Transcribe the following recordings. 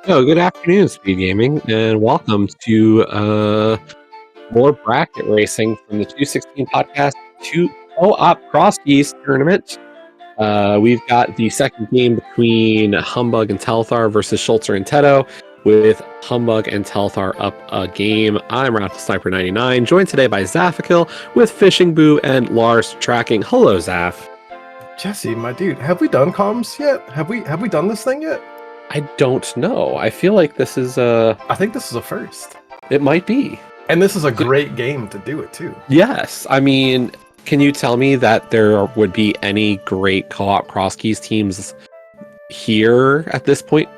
Good afternoon, Speed Gaming, and welcome to more bracket racing from the 216 podcast to co-op Crosskeys tournament. We've got the second game between Humbugh and telethar versus Schulzer and Teto, with Humbugh and telethar up a game. I'm Ralph Sniper 99, joined today by Zaphakil with Fishing Boo and Lars Tracking. Hello, Zaph. Jesse, my dude, have we done comms yet? Have we done this thing yet? I don't know. I feel like this is I think this is a first. It might be. And this is a great game to do it too. Yes. I mean, can you tell me that there would be any great co-op Crosskeys teams here at this point?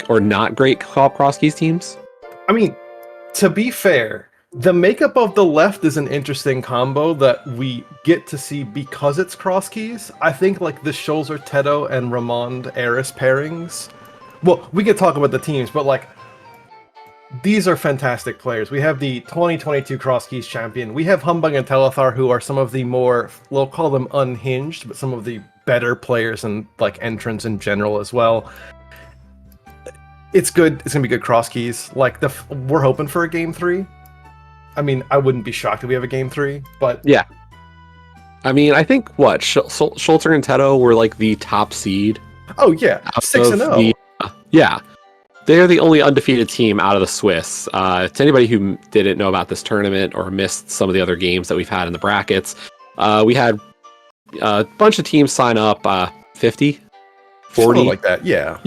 Or not great co-op Crosskeys teams? I mean, to be fair, the makeup of the left is an interesting combo that we get to see because it's Crosskeys. I think like the Schulzer, Teto, and Ramond Eris pairings. Well, we could talk about the teams, but like these are fantastic players. We have the 2022 Crosskeys champion. We have Humbugh and telethar, who are some of the more, we'll call them unhinged, but some of the better players and like entrants in general as well. It's good. It's gonna be good Crosskeys. Like we're hoping for a game 3. I mean, I wouldn't be shocked if we have a game 3, but yeah. I mean, I think Schulzer and Teto were like the top seed. Oh yeah, 6-0. Yeah. They're the only undefeated team out of the Swiss. To anybody who didn't know about this tournament or missed some of the other games that we've had in the brackets, we had a bunch of teams sign up, 50, 40. Something like that, yeah.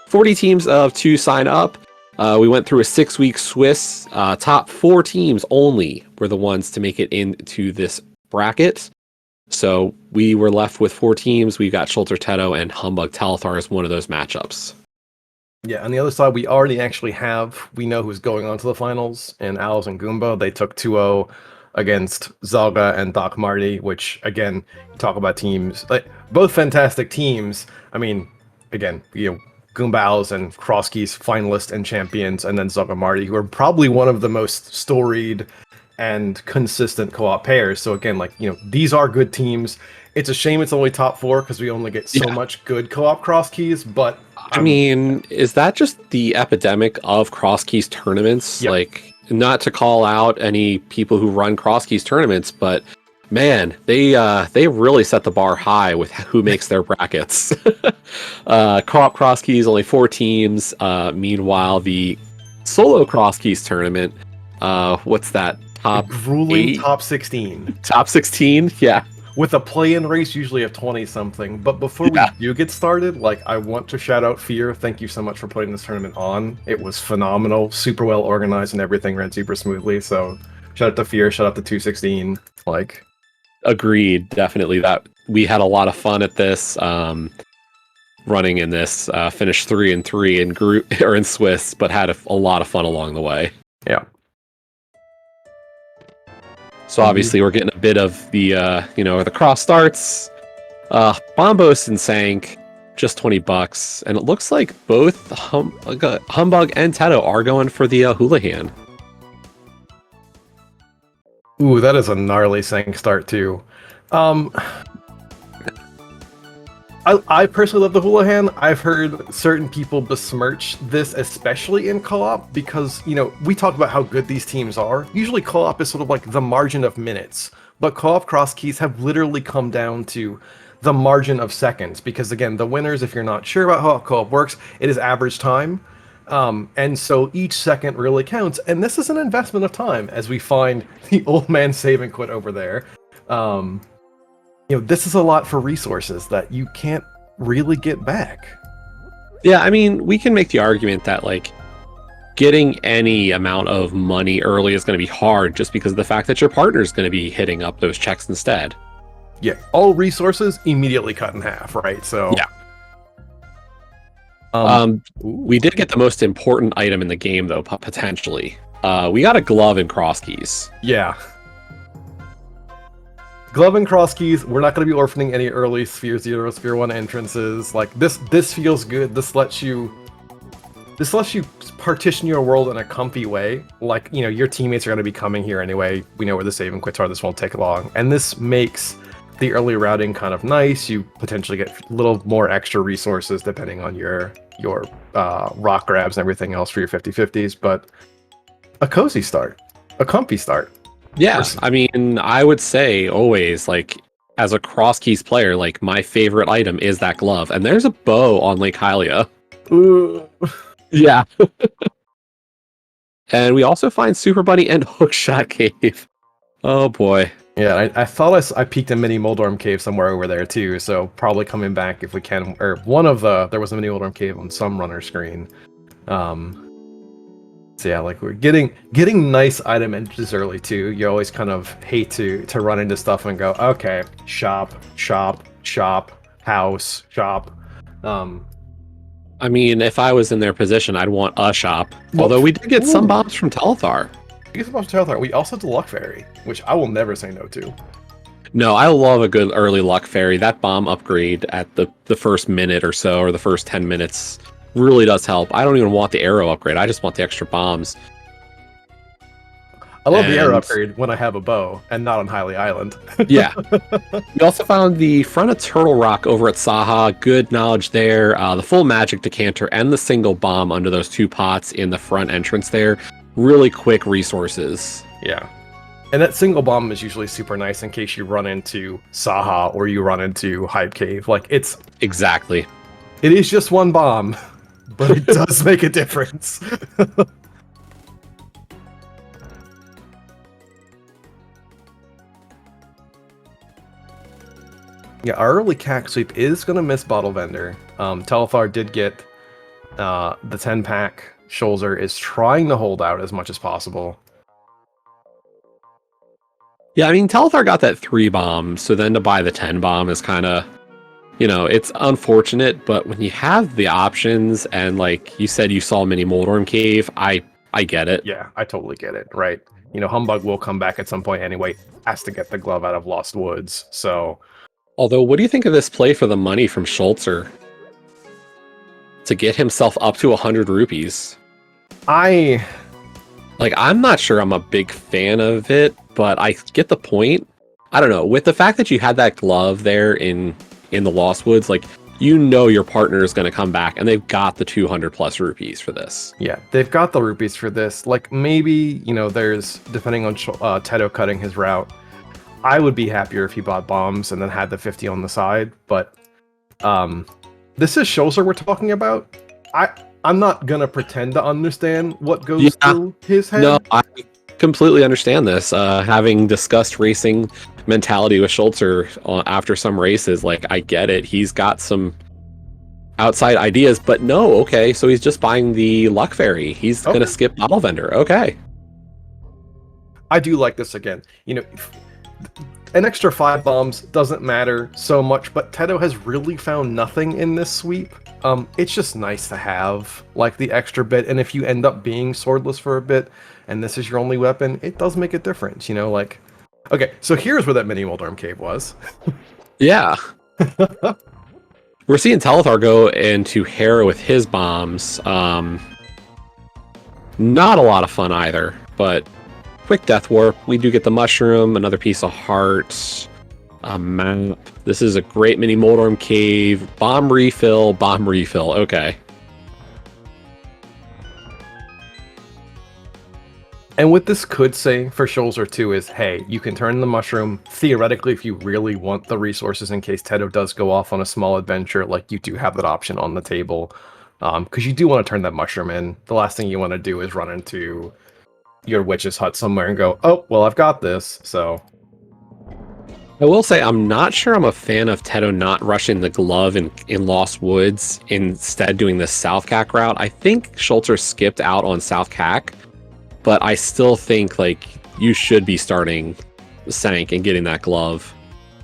40 teams to sign up. We went through a 6-week Swiss. Top 4 teams only were the ones to make it into this bracket. So we were left with 4 teams. We got Schulzer, Teto, and Humbugh telethar as one of those matchups. Yeah, on the other side, we already actually we know who's going on to the finals in Owls and Goomba. They took 2-0 against Zalga and Doc Marty, which, again, you talk about teams, like both fantastic teams. I mean, again, Goomba Owls and Crosskeys finalists and champions, and then Zalga Marty, who are probably one of the most storied and consistent co-op pairs. So again, these are good teams. It's a shame it's only top 4 because we only get so much good co-op Crosskeys, but I mean, is that just the epidemic of Crosskeys tournaments? Yep. Like, not to call out any people who run Crosskeys tournaments, but man, they really set the bar high with who makes their brackets. Co-op Crosskeys, only 4 teams. Meanwhile, the solo Crosskeys tournament, what's that? Top grueling 8? top 16. Top 16? Yeah. With a play-in race usually of 20-something. But before we do get started, I want to shout out Fear. Thank you so much for putting this tournament on. It was phenomenal, super well organized, and everything ran super smoothly. So shout out to Fear, shout out to 216. Agreed, definitely. That we had a lot of fun at this. Running in this, finished 3-3 in group or in Swiss, but had a lot of fun along the way. Yeah. So obviously we're getting a bit of the, the cross starts. Bombos and Sank, just $20. And it looks like both Humbugh and Teto are going for the Houlihan. Ooh, that is a gnarly Sank start too. I personally love the Houlihan. I've heard certain people besmirch this, especially in co-op, because, we talk about how good these teams are. Usually co-op is sort of like the margin of minutes, but co-op Crosskeys have literally come down to the margin of seconds, because again, the winners, if you're not sure about how co-op works, it is average time. And so each second really counts, and this is an investment of time, as we find the old man save and quit over there. This is a lot for resources that you can't really get back. Yeah, I mean, we can make the argument that, getting any amount of money early is going to be hard just because of the fact that your partner is going to be hitting up those checks instead. Yeah, all resources immediately cut in half, right? So yeah. We did get the most important item in the game, though, potentially. We got a glove in Crosskeys. Yeah. Glove and Crosskeys, we're not going to be orphaning any early Sphere 0, Sphere 1 entrances. This feels good. This lets you partition your world in a comfy way. Your teammates are going to be coming here anyway. We know where the save and quits are. This won't take long. And this makes the early routing kind of nice. You potentially get a little more extra resources depending on your your rock grabs and everything else for your 50/50s, but a cozy start, a comfy start. Yeah, I mean, I would say always, like, as a Crosskeys player, like, my favorite item is that glove. And there's a bow on Lake Hylia. Ooh. Yeah. And we also find Super Bunny and Hookshot Cave. Oh boy. Yeah, I thought I peeked a mini Moldorm cave somewhere over there too, so probably coming back if we can. Or there was a mini Moldorm cave on some runner screen. So yeah, like we're getting nice item entries early too. You always kind of hate to run into stuff and go, okay, shop, house, shop. I mean, if I was in their position, I'd want a shop. Well, Although we did get some bombs from Telethar. We also did Luck Fairy, which I will never say no to. No, I love a good early Luck Fairy. That bomb upgrade at the first minute or so, or the first 10 minutes, really does help. I don't even want the arrow upgrade. I just want the extra bombs. I love the arrow upgrade when I have a bow and not on Hylia Island. Yeah. We also found the front of Turtle Rock over at Saha. Good knowledge there. The full magic decanter and the single bomb under those two pots in the front entrance there. Really quick resources. Yeah. And that single bomb is usually super nice in case you run into Saha or you run into Hype Cave. Like, it's... Exactly. It is just one bomb, but it does make a difference. Yeah, our early CAC sweep is going to miss Bottle Vendor. Telethar did get the 10-pack. Schulzer is trying to hold out as much as possible. Yeah, I mean, Telethar got that 3 bomb, so then to buy the 10 bomb is kind of, you know, it's unfortunate, but when you have the options, and like you said, you saw Mini Moldorm Cave, I get it. Yeah, I totally get it, right? You know, Humbugh will come back at some point anyway, has to get the glove out of Lost Woods, so... Although, what do you think of this play for the money from Schulzer? To get himself up to 100 rupees. I'm not sure I'm a big fan of it, but I get the point. I don't know. With the fact that you had that glove there in the Lost Woods, like, you know your partner is going to come back, and they've got the 200 plus rupees for this. Yeah, they've got the rupees for this. Like, maybe, you know, there's, depending on Teto cutting his route, I would be happier if he bought bombs and then had the 50 on the side, but this is Schulzer we're talking about. I'm not gonna pretend to understand what goes through his head. No, I completely understand this. Having discussed racing mentality with Schulzer after some races, like, I get it. He's got some outside ideas, but no, okay, so he's just buying the Luck Fairy. He's gonna skip Bottle Vendor. Okay. I do like this again. You know, an extra 5 bombs doesn't matter so much, but Teto has really found nothing in this sweep. It's just nice to have, like, the extra bit, and if you end up being swordless for a bit, and this is your only weapon, it does make a difference, you know, like... Okay, so here's where that mini Moldorm Cave was. Yeah. We're seeing Telethar go into Hera with his bombs. Not a lot of fun either, but quick death warp. We do get the mushroom, another piece of heart, a map. This is a great mini Moldorm Cave. Bomb refill, okay. And what this could say for Schulzer too is, hey, you can turn the mushroom, theoretically, if you really want the resources in case Teto does go off on a small adventure, like, you do have that option on the table. Because you do want to turn that mushroom in. The last thing you want to do is run into your witch's hut somewhere and go, oh, well, I've got this, so... I will say I'm not sure I'm a fan of Teto not rushing the glove in Lost Woods, instead doing the South CAC route. I think Schulzer skipped out on South CAC, but I still think, like, you should be starting Sank and getting that glove.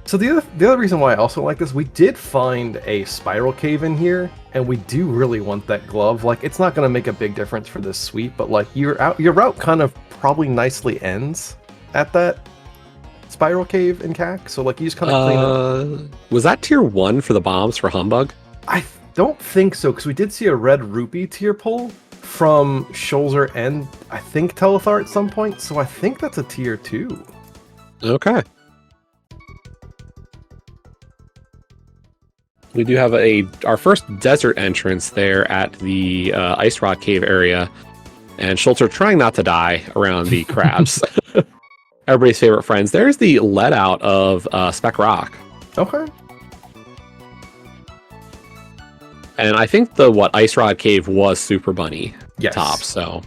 So the other reason why I also like this, we did find a spiral cave in here, and we do really want that glove. Like, it's not going to make a big difference for this sweep, but, like, your route kind of probably nicely ends at that spiral cave in CAC. So, like, you just kind of clean up. Was that tier 1 for the bombs for Humbugh? I don't think so, because we did see a red rupee tier pull from Schulzer and I think Telethar at some point, so I think that's a tier 2. Okay. we do have our first desert entrance there at the Ice Rock Cave area, and Schulzer trying not to die around the crabs. Everybody's favorite friends. There's the let out of Speck Rock. Okay. And I think the Ice Rod Cave was Super Bunny top, so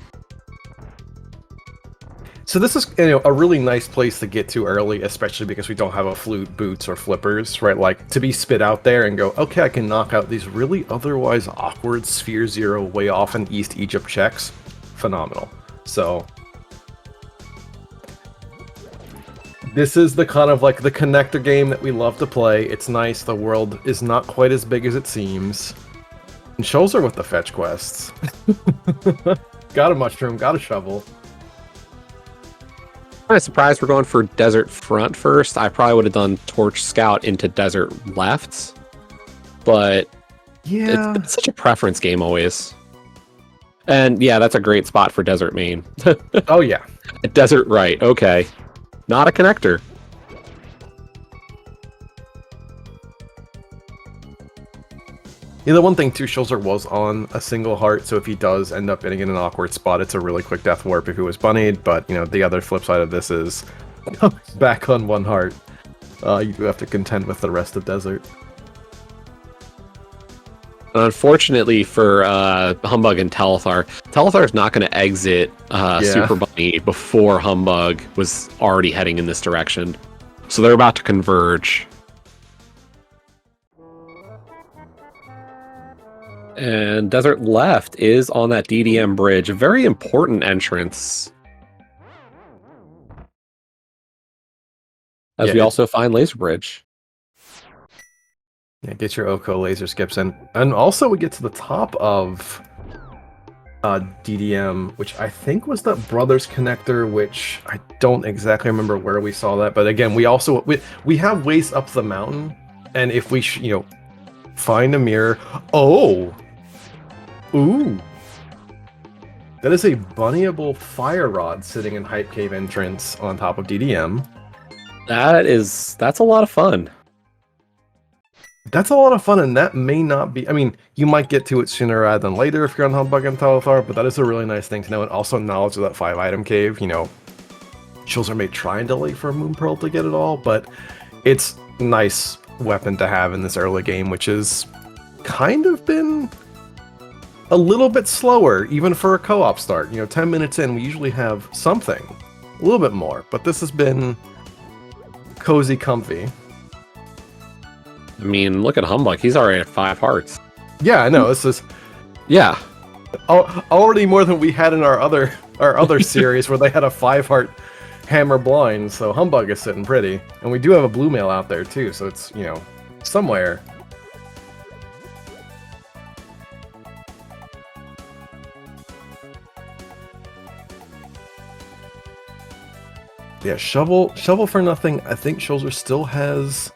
this is a really nice place to get to early, especially because we don't have a flute, boots, or flippers, right? Like to be spit out there and go, okay, I can knock out these really otherwise awkward Sphere Zero way off in East Egypt checks. Phenomenal. So this is the kind of like the connector game that we love to play. It's nice. The world is not quite as big as it seems. And Schulzer with the fetch quests. Got a mushroom, got a shovel. Kind of surprised we're going for Desert Front first. I probably would have done Torch Scout into Desert Left, but yeah, it's such a preference game always. And yeah, that's a great spot for Desert Main. Oh yeah. Desert Right, okay. Not a connector. Yeah, the one thing too, Schulzer was on a single heart, so if he does end up getting in an awkward spot, it's a really quick death warp if he was bunnied, but the other flip side of this is back on one heart. You do have to contend with the rest of Desert. Unfortunately for Humbugh and Telethar, Telethar's not going to exit Super Bunny before Humbugh was already heading in this direction. So they're about to converge. And Desert Left is on that DDM bridge. A very important entrance. As we also find Laser Bridge. Yeah, get your Oko laser skips in. And also we get to the top of DDM, which I think was the Brothers connector, which I don't exactly remember where we saw that. But again, we have ways up the mountain, and if we find a mirror. Oh! Ooh! That is a bunnyable fire rod sitting in Hype Cave entrance on top of DDM. That's a lot of fun. That's a lot of fun, and that may not be... I mean, you might get to it sooner rather than later if you're on Humbugh and Telethar, but that is a really nice thing to know, and also knowledge of that 5-item cave. Schulzer may try and delay for a Moon Pearl to get it all, but it's a nice weapon to have in this early game, which has kind of been a little bit slower, even for a co-op start. 10 minutes in, we usually have something. A little bit more, but this has been cozy, comfy. I mean, look at Humbugh. He's already at 5 hearts. Yeah, I know. This is... Yeah. Already more than we had in our other series where they had a 5-heart hammer blind, so Humbugh is sitting pretty. And we do have a blue mail out there too, so it's, somewhere. Yeah, shovel for nothing. I think Schulzer still has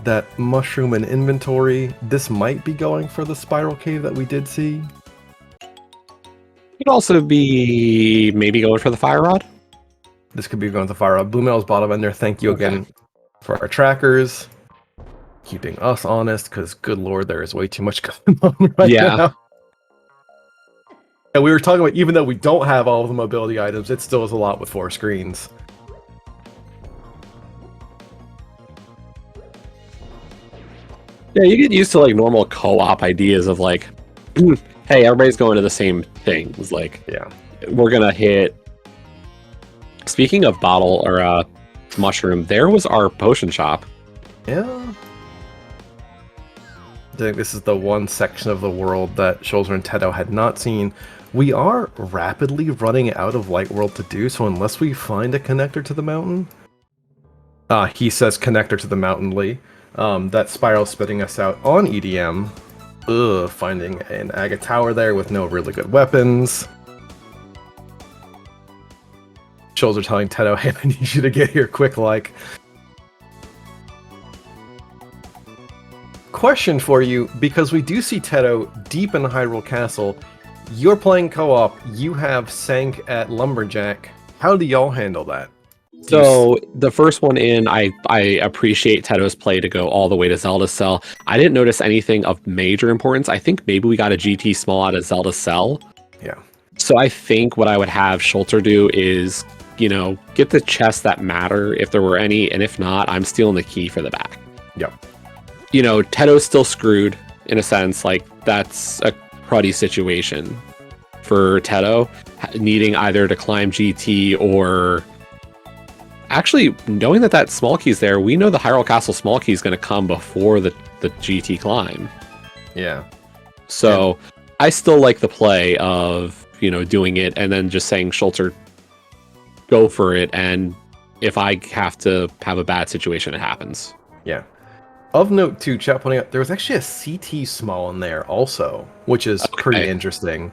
that mushroom in inventory. This might be going for the spiral cave that we did see. Could also be maybe going for the fire rod. This could be going to the fire rod. Blue mail's bottom ender. Thank you again for our trackers, keeping us honest, because good lord, there is way too much going on right now. And we were talking about, even though we don't have all of the mobility items, it still is a lot with 4 screens. Yeah, you get used to like normal co-op ideas of like, hey, everybody's going to the same thing. It's like, we're gonna hit. Speaking of bottle or mushroom, there was our potion shop. Yeah. I think this is the one section of the world that Schulzer and Teto had not seen. We are rapidly running out of Light World to do, so unless we find a connector to the mountain... he says connector to the mountain, Lee. That spiral spitting us out on EDM. Ugh, finding an agate tower there with no really good weapons. Schulzer telling Teto, hey, I need you to get here quick, like... Question for you, because we do see Teto deep in Hyrule Castle. You're playing co-op, you have Sank at Lumberjack. How do y'all handle that? So the first one in, I appreciate Teto's play to go all the way to Zelda Cell. I didn't notice anything of major importance. I think maybe we got a GT small out of Zelda Cell. Yeah. So I think what I would have Schulzer do is, get the chests that matter if there were any, and if not, I'm stealing the key for the back. Yep. Teto's still screwed in a sense. Like, that's a cruddy situation for Teto, needing either to climb GT or... Actually, knowing that small key's there, we know the Hyrule Castle small key is going to come before the GT climb. Yeah. So I still like the play of, doing it and then just saying, Schulzer, go for it. And if I have to have a bad situation, it happens. Yeah. Of note, too, chat pointing out, there was actually a CT small in there also, which is pretty interesting.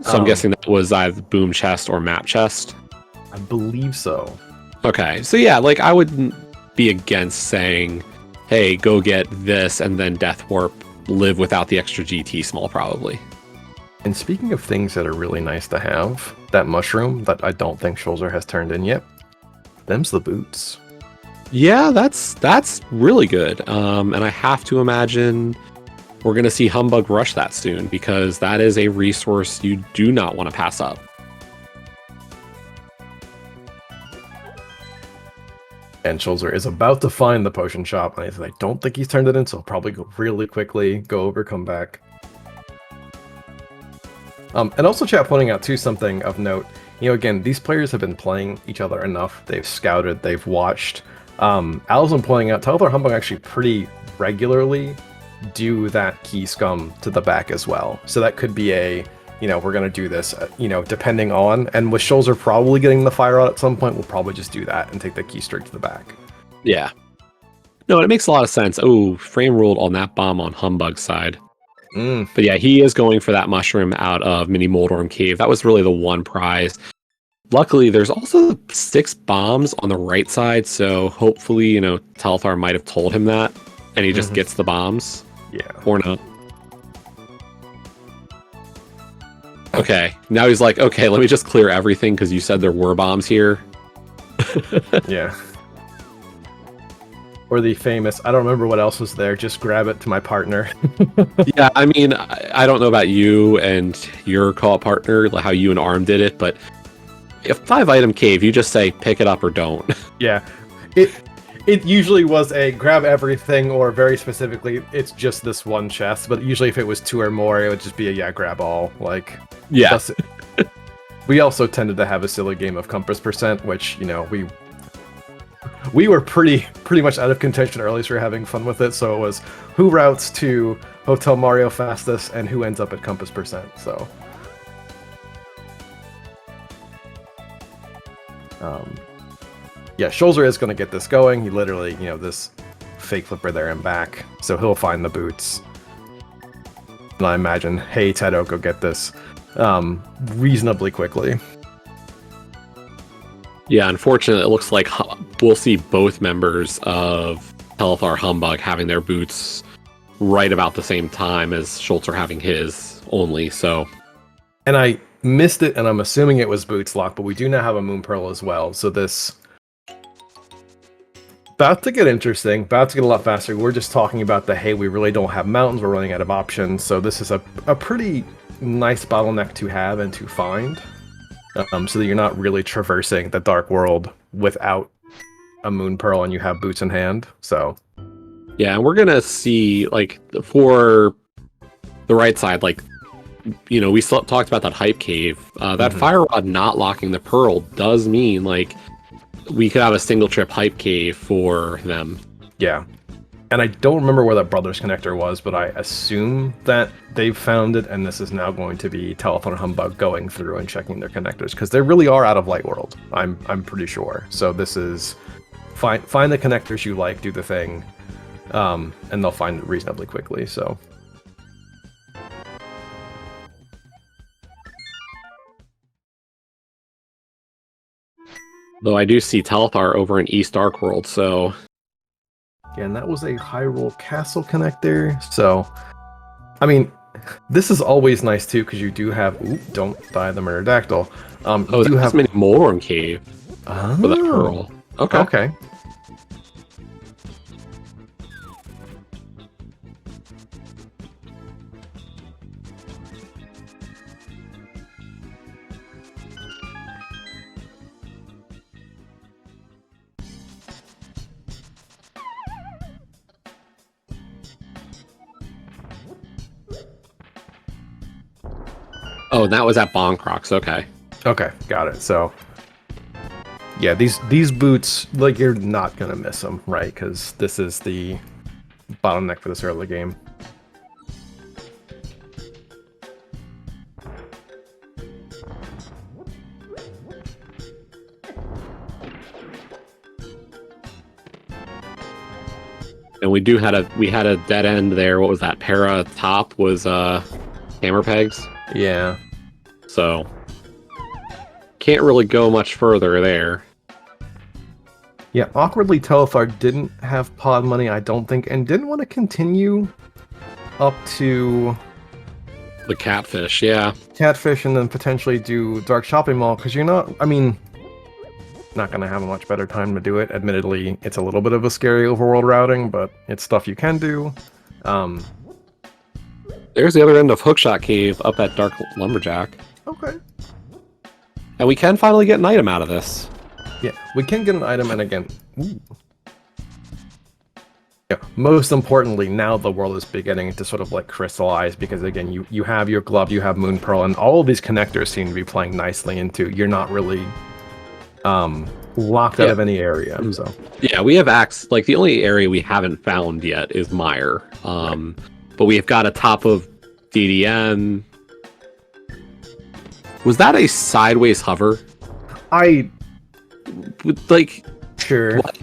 So I'm guessing that was either boom chest or map chest? I believe so. Okay, so yeah, like I wouldn't be against saying, hey, go get this and then Death Warp, live without the extra GT small probably. And speaking of things that are really nice to have, that mushroom that I don't think Schulzer has turned in yet, them's the boots. Yeah, that's really good. And I have to imagine we're going to see Humbugh rush that soon because that is a resource you do not want to pass up. And Schulzer is about to find the potion shop, and I don't think he's turned it in, so he'll probably go really quickly, go over, come back. And also chat pointing out too something of note. Again, these players have been playing each other enough. They've scouted, they've watched. Al's pointing out Telethar Humbugh actually pretty regularly do that key scum to the back as well. So that could be a, we're going to do this, depending on. And with Schulzer probably getting the fire out at some point, we'll probably just do that and take the key straight to the back. Yeah. No, it makes a lot of sense. Oh, frame ruled on that bomb on Humbugh's side. But yeah, he is going for that mushroom out of Mini Moldorm Cave. That was really the one prize. Luckily, there's also 6 bombs on the right side, so hopefully, Telethar might have told him that, and he just gets the bombs. Yeah. Or not. Okay, now he's like, okay, let me just clear everything because you said there were bombs here. Yeah. Or the famous, I don't remember what else was there, just grab it to my partner. Yeah, I mean, I don't know about you and your co-op partner, like how you and Arm did it, but if 5-item cave, you just say pick it up or don't. Yeah. It usually was a grab everything, or very specifically, it's just this one chest, but usually if it was 2 or more, it would just be a grab all. Like, yeah. We also tended to have a silly game of compass percent, which, we were pretty much out of contention early, so we were having fun with it. So it was who routes to Hotel Mario fastest and who ends up at compass percent. So, yeah, Schulzer is going to get this going. He literally, this fake flipper there and back, so he'll find the boots. And I imagine, hey, Teto, go get this reasonably quickly. Yeah, unfortunately, it looks like we'll see both members of Telethar Humbugh having their boots right about the same time as Schulzer having his only, so... And I missed it, and I'm assuming it was boots lock, but we do now have a Moon Pearl as well, so this... About to get interesting, about to get a lot faster. We're just talking about hey, we really don't have mountains, we're running out of options, so this is a pretty nice bottleneck to have and to find. So that you're not really traversing the Dark World without a Moon Pearl and you have boots in hand. So, yeah, and we're gonna see, like, for the right side, like, we still talked about that hype cave. That fire rod not locking the pearl does mean, like, we could have a single trip hype cave for them. Yeah. And I don't remember where that Brothers connector was, but I assume that they've found it, and this is now going to be Telethar Humbugh going through and checking their connectors, because they really are out of Light World. I'm pretty sure. So this is find the connectors you like, do the thing, and they'll find it reasonably quickly. So. Though I do see Telethar over in East Dark World, so... Yeah, and that was a Hyrule Castle connector, so... I mean, this is always nice, too, because you do have... Ooh, don't die the Murder Dactyl. That's Mini Moldorm Cave for the Pearl. Okay. Okay. Oh, that was at Bonkrox. Okay. Okay, got it. So, yeah, these boots, like, you're not gonna miss them, right? Because this is the bottleneck for this early game. And we had a dead end there. What was that? Para top was hammer pegs. Yeah. So can't really go much further there. Yeah, awkwardly, Telethar didn't have pod money, I don't think, and didn't want to continue up to The catfish, yeah. Catfish and then potentially do Dark Shopping Mall, because you're not, I mean, not going to have a much better time to do it. Admittedly, it's a little bit of a scary overworld routing, but it's stuff you can do. There's the other end of Hookshot Cave up at Dark Lumberjack. Okay. And we can finally get an item out of this. Yeah, we can get an item, and again, ooh. Yeah, most importantly, now the world is beginning to sort of like crystallize, because again, you have your glove, you have Moon Pearl, and all of these connectors seem to be playing nicely into. You're not really locked out of any area. So yeah, we have access. Like the only area we haven't found yet is Mire. Right. But we have got a top of DDM. Was that a sideways hover? Like, sure. what?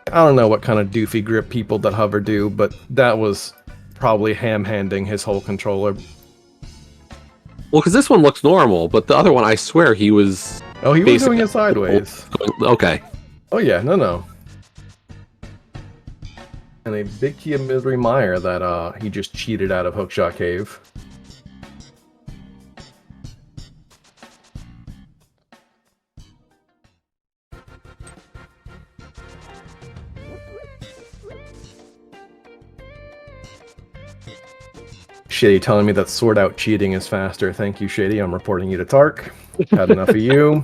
I don't know what kind of doofy grip people that hover do, but that was probably ham-handing his whole controller. Well, because this one looks normal, but the other one, I swear he was... Oh, he was doing it sideways. Okay. Oh yeah, no. And a big key of Misery Mire that he just cheated out of Hookshot Cave. Shady telling me that sword out cheating is faster. Thank you, Shady. I'm reporting you to Tark. Had enough of you.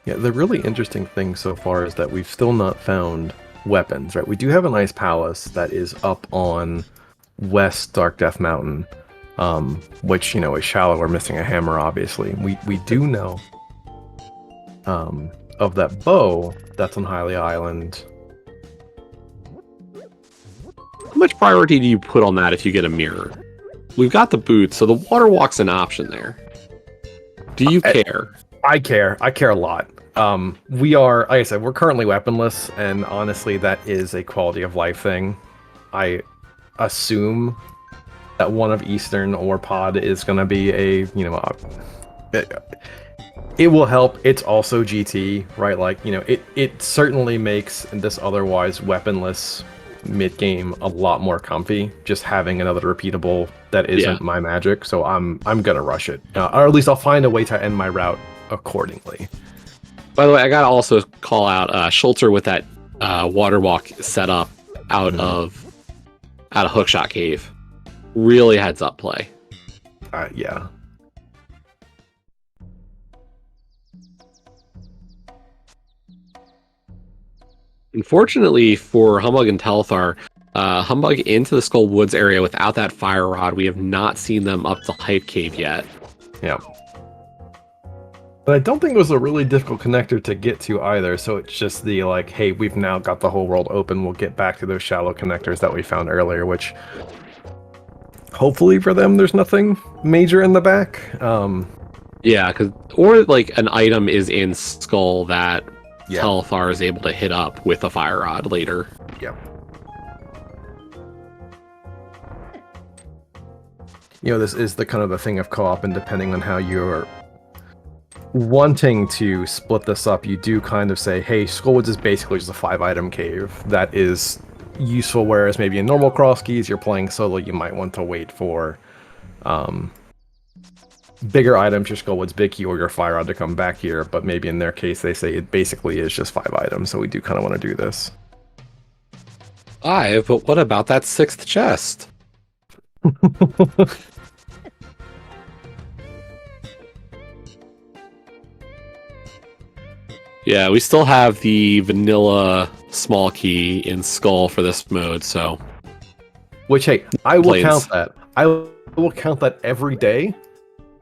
Yeah, the really interesting thing so far is that we've still not found weapons, right? We do have a nice palace that is up on West Dark Death Mountain, which, you know, is shallow. We're missing a hammer, obviously. We do know of that bow that's on Hylia Island. How much priority do you put on that if you get a mirror? We've got the boots, so the water walk's an option there. Do you care? I care. I care a lot. We are, like I said, we're currently weaponless, and honestly, that is a quality of life thing. I assume that one of Eastern or Pod is going to be a, you know, it will help. It's also GT, right? Like, you know, it certainly makes this otherwise weaponless mid-game a lot more comfy, just having another repeatable that isn't my magic. So I'm gonna rush it, or at least I'll find a way to end my route accordingly. By the way, I gotta also call out Schulzer with that water walk set up out of Hookshot Cave. Really heads up play. Yeah. Unfortunately for Humbugh and Telethar, Humbugh into the Skull Woods area without that fire rod. We have not seen them up to Hype Cave yet. Yeah. But I don't think it was a really difficult connector to get to either, so it's just the, like, hey, we've now got the whole world open, we'll get back to those shallow connectors that we found earlier, which, hopefully for them, there's nothing major in the back. Yeah, or like an item is in Skull that Yeah. telethar is able to hit up with a fire rod later. Yeah. This is the kind of the thing of co-op, and depending on how you're wanting to split this up, you do kind of say, hey, Skullwoods is basically just a 5-item cave that is useful, whereas maybe in normal Crosskeys, you're playing solo, you might want to wait for bigger items, your Skullwoods Big Key or your Fire Rod to come back here, but maybe in their case, they say it basically is just 5 items, so we do kind of want to do this. 5, but what about that 6th chest? Yeah, we still have the vanilla small key in Skull for this mode, so... Which, hey, I will count that. I will count that every day,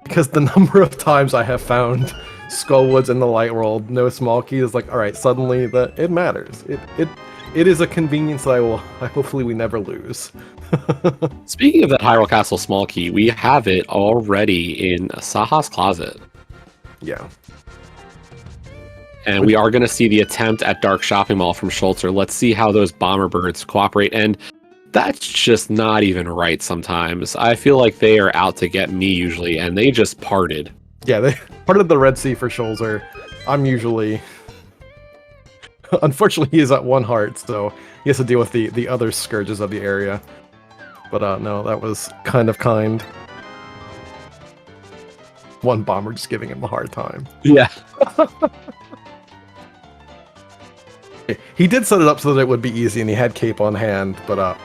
because the number of times I have found Skullwoods in the light world, no small key, is like, alright, suddenly it matters. It is a convenience that hopefully we never lose. Speaking of that Hyrule Castle small key, we have it already in Saha's closet. Yeah. And we are going to see the attempt at Dark Shopping Mall from Schulzer. Let's see how those bomber birds cooperate. And that's just not even right sometimes. I feel like they are out to get me usually, and they just parted. Yeah, they parted the Red Sea for Schulzer. I'm usually... Unfortunately, he is at 1 heart, so he has to deal with the other scourges of the area. But no, that was kind of kind. One bomber just giving him a hard time. Yeah. He did set it up so that it would be easy, and he had cape on hand, but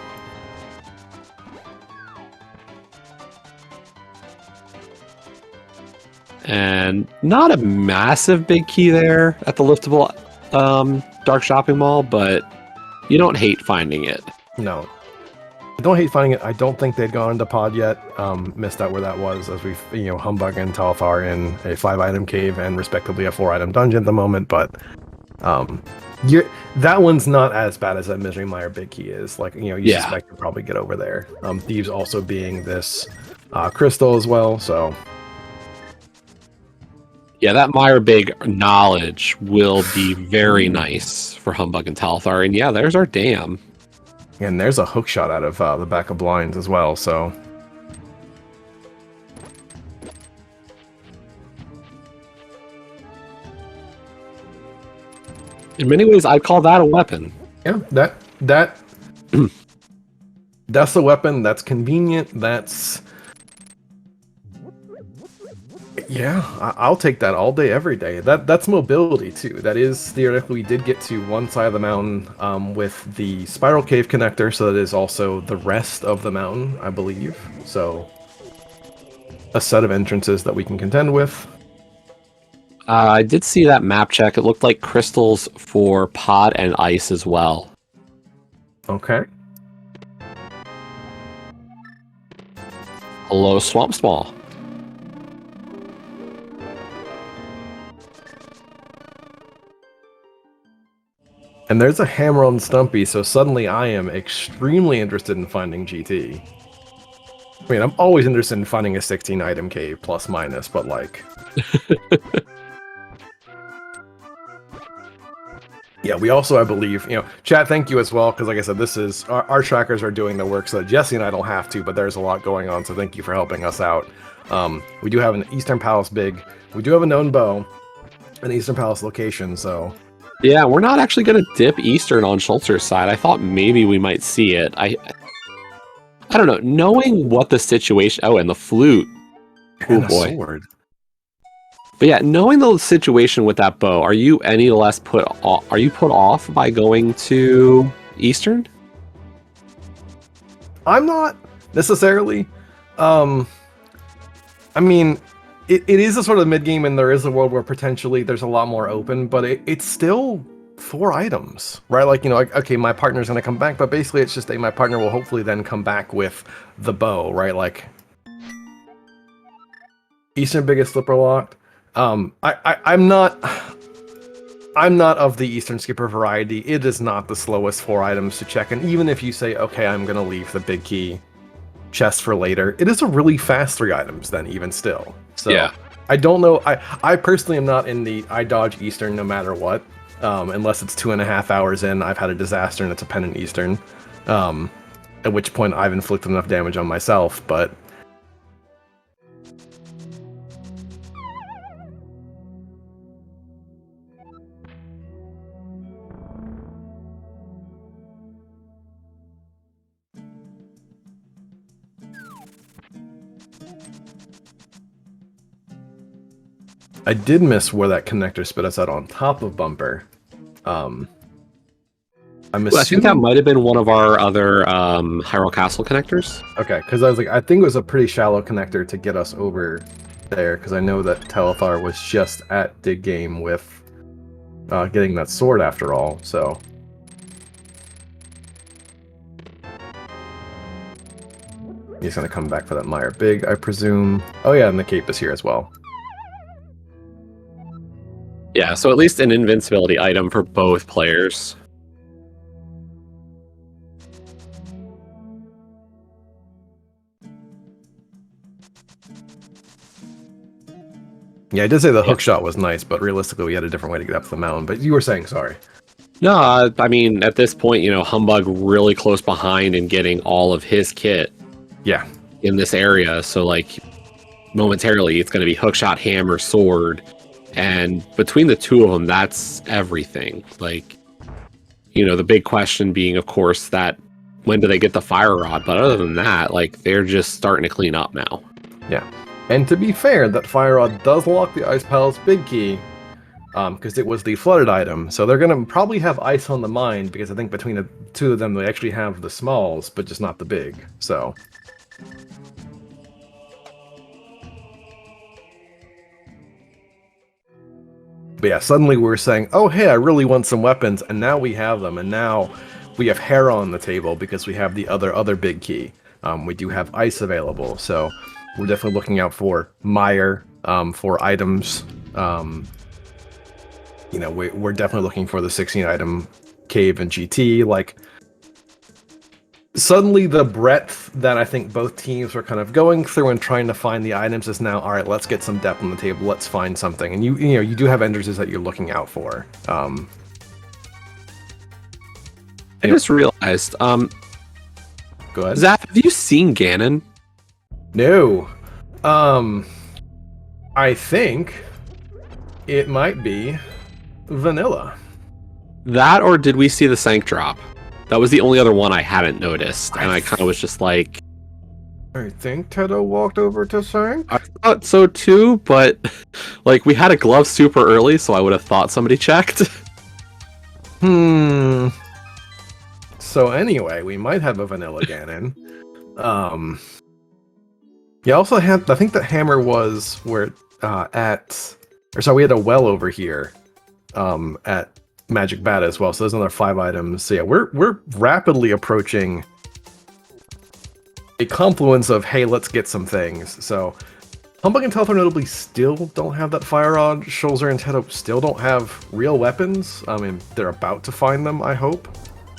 And not a massive big key there at the liftable Dark Shopping Mall, but you don't hate finding it. No. I don't hate finding it. I don't think they'd gone into pod yet. Missed out where that was, as we've, Humbugh and telethar in a 5-item cave and respectively a 4-item dungeon at the moment, but that one's not as bad as that Misery Mire Big Key is. Like, you suspect you'll probably get over there. Thieves also being this crystal as well, so... Yeah, that Mire Big knowledge will be very nice for Humbugh and telethar. And yeah, there's our dam. And there's a hook shot out of the back of blinds as well, so... In many ways, I'd call that a weapon. Yeah, that's a weapon, that's convenient, that's... Yeah, I'll take that all day, every day. That's mobility, too. That is, theoretically, we did get to one side of the mountain with the spiral cave connector, so that is also the rest of the mountain, I believe. So, a set of entrances that we can contend with. I did see that map check. It looked like crystals for pod and ice as well. Okay. Hello, Swamp Small. And there's a hammer on Stumpy, so suddenly I am extremely interested in finding GT. I mean, I'm always interested in finding a 16-item cave, plus minus, but like... Yeah, we also, I believe, chat, thank you as well, because like I said, this is, our trackers are doing the work so that Jesse and I don't have to, but there's a lot going on, so thank you for helping us out. We do have an Eastern Palace big, we do have a known bow, an Eastern Palace location, so... Yeah, we're not actually going to dip Eastern on Schulzer's side. I thought maybe we might see it. I don't know. Knowing what the situation... Oh, and the flute. Oh, boy. Sword. But yeah, knowing the situation with that bow, are you any less put off? Are you put off by going to Eastern? I'm not necessarily. I mean... It is a sort of mid-game, and there is a world where potentially there's a lot more open, but it's still 4 items, right? Like, okay, my partner's going to come back, but basically it's just my partner will hopefully then come back with the bow, right? Like, Eastern biggest slipper locked. I'm not of the Eastern skipper variety. It is not the slowest 4 items to check, and even if you say, okay, I'm going to leave the big key chest for later, it is a really fast 3 items then, even still. So, yeah. I don't know. I personally am not in the I dodge Eastern no matter what. unless it's 2.5 hours in, I've had a disaster and it's a Pennant Eastern. At which point I've inflicted enough damage on myself, but I did miss where that connector spit us out on top of Bumper. I'm assuming... I think that might have been one of our other Hyrule Castle connectors. Okay, because I was like, I think it was a pretty shallow connector to get us over there, because I know that Telethar was just at Dig Game with getting that sword after all, so... He's going to come back for that Mire Big, I presume. Oh yeah, and the cape is here as well. Yeah, so at least an invincibility item for both players. Yeah, I did say the hook shot was nice, but realistically we had a different way to get up to the mountain. But you were saying, sorry. No, I mean, at this point, Humbugh really close behind and getting all of his kit. Yeah. In this area, so like momentarily it's going to be hookshot, hammer, sword, and between the two of them, that's everything. Like, the big question being, of course, that when do they get the fire rod? But other than that, like, they're just starting to clean up now. Yeah. And to be fair, that fire rod does lock the Ice Palace Big Key, because it was the flooded item. So they're going to probably have ice on the mind, because I think between the two of them, they actually have the smalls, but just not the big. So... But yeah, suddenly we're saying, oh hey, I really want some weapons, and now we have them, and now we have Hera on the table because we have the other big key. We do have ice available, so we're definitely looking out for Mire, for items. We're definitely looking for the 16-item cave and GT. Like, suddenly the breadth that I think both teams are kind of going through and trying to find the items is now, all right, let's get some depth on the table, let's find something. And you do have entrances that you're looking out for. I just realized, go ahead. Zap, have you seen Ganon? No. I think it might be vanilla. That, or did we see the Sank drop? That was the only other one I hadn't noticed, and I kind of was just like... I think Teto walked over to Sank? I thought so too, but like, we had a glove super early, so I would have thought somebody checked. So anyway, we might have a vanilla Ganon. Yeah, also I think the hammer was where we had a well over here at Magic Bat as well, so there's another 5 items. So yeah, we're rapidly approaching a confluence of, hey, let's get some things. So Humbugh and Telethar notably still don't have that fire rod. Schulzer and Teto still don't have real weapons. I mean, they're about to find them, I hope.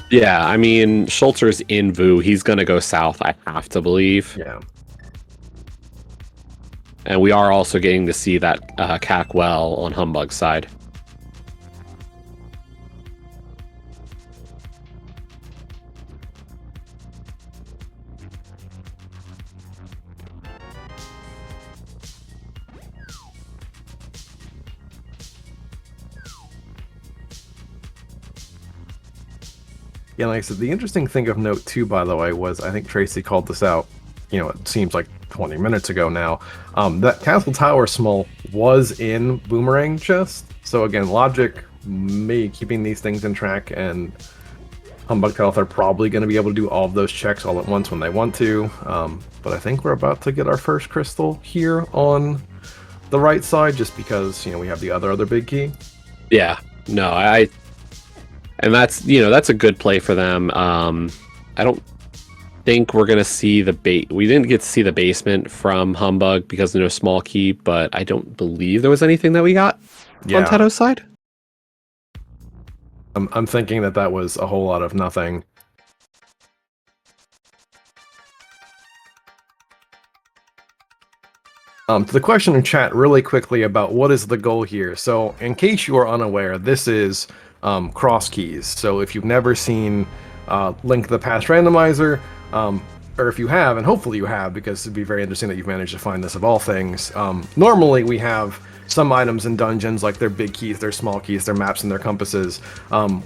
Yeah, I mean, Schulzer's in Vu. He's gonna go south, I have to believe. Yeah. And we are also getting to see that Cack well on Humbugh's side. Yeah, like I said, the interesting thing of note too, by the way, was I think Tracy called this out, it seems like 20 minutes ago now, that Castle Tower small was in Boomerang chest. So again, logic, me keeping these things in track, and Humbugh Telethar are probably going to be able to do all of those checks all at once when they want to. But I think we're about to get our first crystal here on the right side, just because, we have the other big key. Yeah, no, and that's, that's a good play for them. I don't think we're gonna see we didn't get to see the basement from Humbugh because there's no small key, but I don't believe there was anything that we got on Teto's side. I'm thinking that was a whole lot of nothing. To the question in chat really quickly about what is the goal here. So in case you are unaware, this is Crosskeys. So if you've never seen Link to the Past Randomizer, or if you have, and hopefully you have, because it'd be very interesting that you've managed to find this of all things. Normally we have some items in dungeons, like their big keys, their small keys, their maps, and their compasses.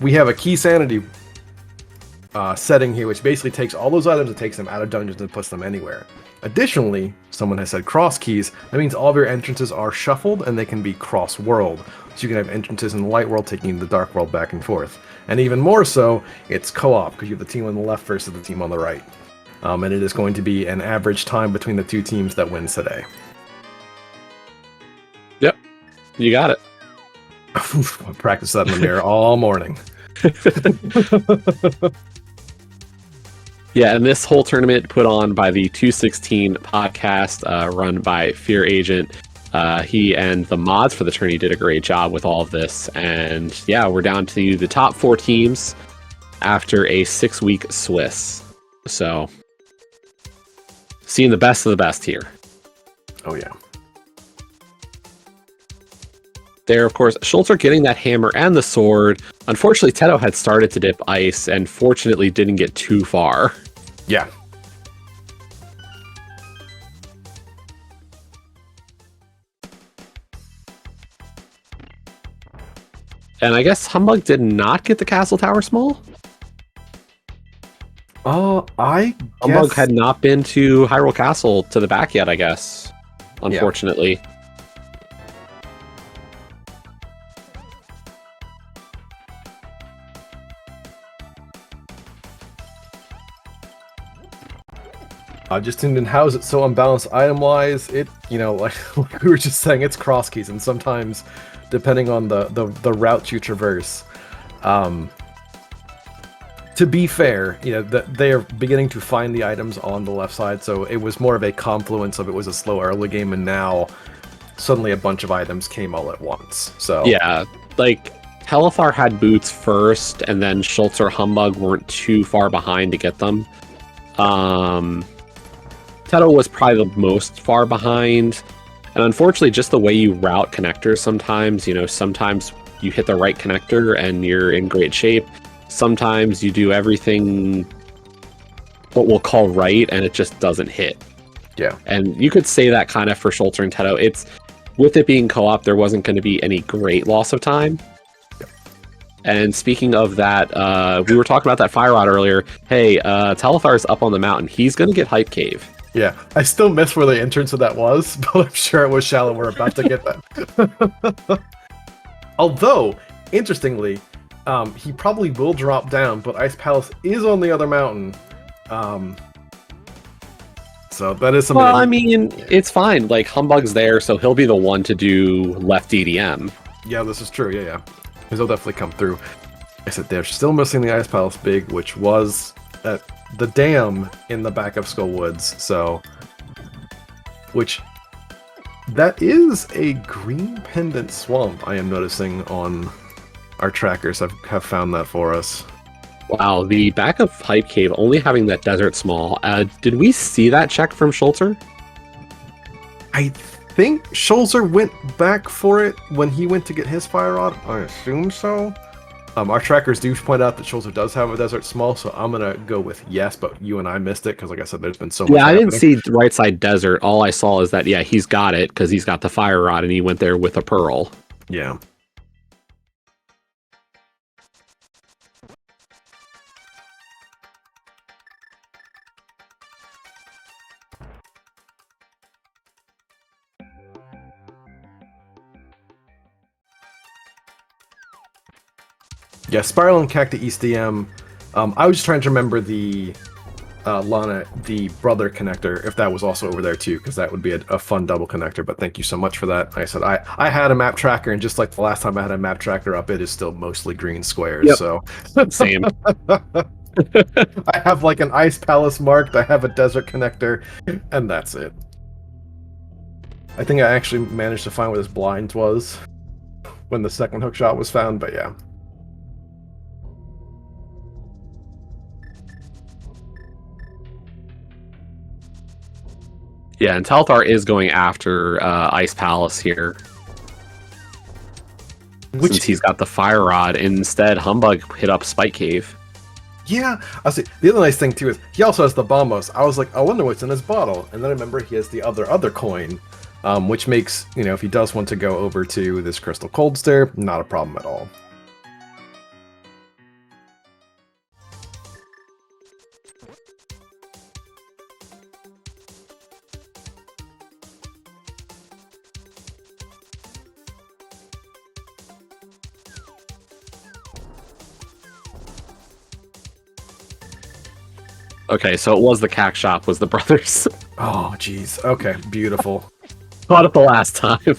We have a key sanity setting here, which basically takes all those items and takes them out of dungeons and puts them anywhere. Additionally, someone has said cross keys. That means all of your entrances are shuffled and they can be cross-world. So you can have entrances in the light world taking the dark world back and forth. And even more so, it's co-op, because you have the team on the left versus the team on the right. And it is going to be an average time between the two teams that wins today. Yep, you got it. I practiced that in the mirror all morning. Yeah, and this whole tournament put on by the 216 podcast, run by Fear Agent. He and the mods for the tourney did a great job with all of this. And yeah, we're down to the top 4 teams after a 6-week Swiss. So, seeing the best of the best here. Oh, yeah. There, of course, Schulzer getting that hammer and the sword. Unfortunately, Teto had started to dip ice and fortunately didn't get too far. Yeah. And I guess Humbugh did not get the castle tower small? I Humbugh guess... had not been to Hyrule Castle to the back yet, I guess. Unfortunately. Yeah. Just tuned in. How is it so unbalanced item-wise? It, like we were just saying, it's cross keys, and sometimes, depending on the route you traverse, to be fair, they are beginning to find the items on the left side, so it was more of a confluence of it was a slow early game, and now suddenly a bunch of items came all at once. So yeah, like telethar had boots first, and then Schulzer Humbugh weren't too far behind to get them. Teto was probably the most far behind, and unfortunately just the way you route connectors sometimes, sometimes you hit the right connector and you're in great shape. Sometimes you do everything what we'll call right and it just doesn't hit. Yeah. And you could say that kind of for Schulzer and Teto. It's, with it being co-op, there wasn't going to be any great loss of time. And speaking of that, we were talking about that fire rod earlier. Hey, Telethar's up on the mountain. He's going to get Hype Cave. Yeah, I still miss where the entrance of that was, but I'm sure it was shallow. We're about to get that. Although, interestingly, he probably will drop down, but Ice Palace is on the other mountain. So that is something. Well, I mean, it's fine. Like, Humbugh's there, so he'll be the one to do left DDM. Yeah, this is true. Yeah. He'll definitely come through. I said they're still missing the Ice Palace Big, which was at the dam in the back of Skull Woods. So, that is a green pendant swamp. I am noticing on our trackers have found that for us. Wow, the back of Hype Cave only having that desert small. Did we see that check from Schulzer? I think Schulzer went back for it when he went to get his fire rod. I assume so. Our trackers do point out that Schulzer does have a desert small, so I'm gonna go with yes, but you and I missed it because, like I said, there's been so much. Yeah, I didn't see right side desert. All I saw is that, yeah, he's got it because he's got the fire rod and he went there with a pearl. Yeah. Yeah, Spiral and Cacti East DM. I was just trying to remember the Lana, the brother connector, if that was also over there too, because that would be a fun double connector. But thank you so much for that. Like I said, I had a map tracker, and just like the last time I had a map tracker up, it is still mostly green squares. Yep. So Same. I have like an Ice Palace marked, I have a desert connector, and that's it. I think I actually managed to find where this blind was when the second hook shot was found, but yeah. Yeah, and Telethar is going after Ice Palace here. since he's got the fire rod. Instead, Humbugh hit up Spike Cave. Yeah, I see. The other nice thing too is he also has the bombos. I was like, I wonder what's in his bottle, and then I remember he has the other coin, which makes, you know, if he does want to go over to this crystal cold stare, not a problem at all. Okay, so it was the cack shop, was the brothers. Oh, jeez. Okay, beautiful. Caught it the last time.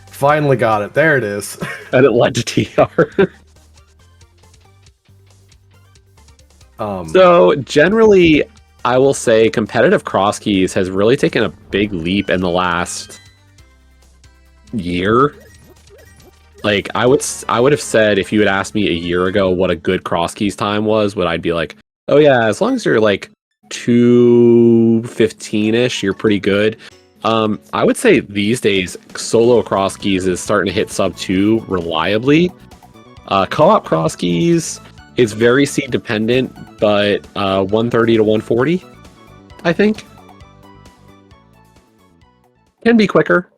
Finally got it. There it is. And it led to TR. So generally, I will say competitive Crosskeys has really taken a big leap in the last year. Like I would have said, if you had asked me a year ago what a good Crosskeys time was, I'd be like, oh yeah, as long as you're like 2:15-ish, you're pretty good. I would say these days solo Crosskeys is starting to hit sub 2 reliably. Co-op Crosskeys is very seed dependent, but 130 to 140, I think, can be quicker.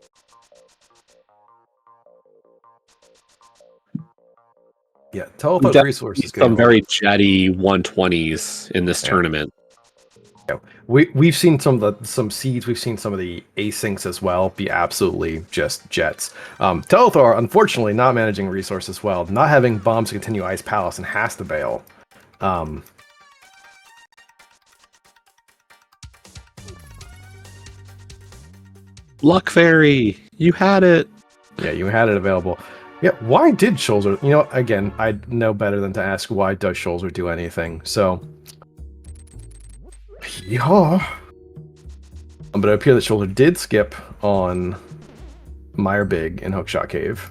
Yeah, teleport resources. Some very jetty 120s in this tournament. Yeah. We've seen some seeds. We've seen some of the asyncs as well be absolutely just jets. Telethar, unfortunately, not managing resources well, not having bombs to continue Ice Palace and has to bail. Luck Fairy, you had it. Yeah, you had it available. Yeah, why did Schulzer? You know, again, I know better than to ask why does Schulzer do anything. So, yeah. But it appears that Schulzer did skip on Meyer Big in Hookshot Cave.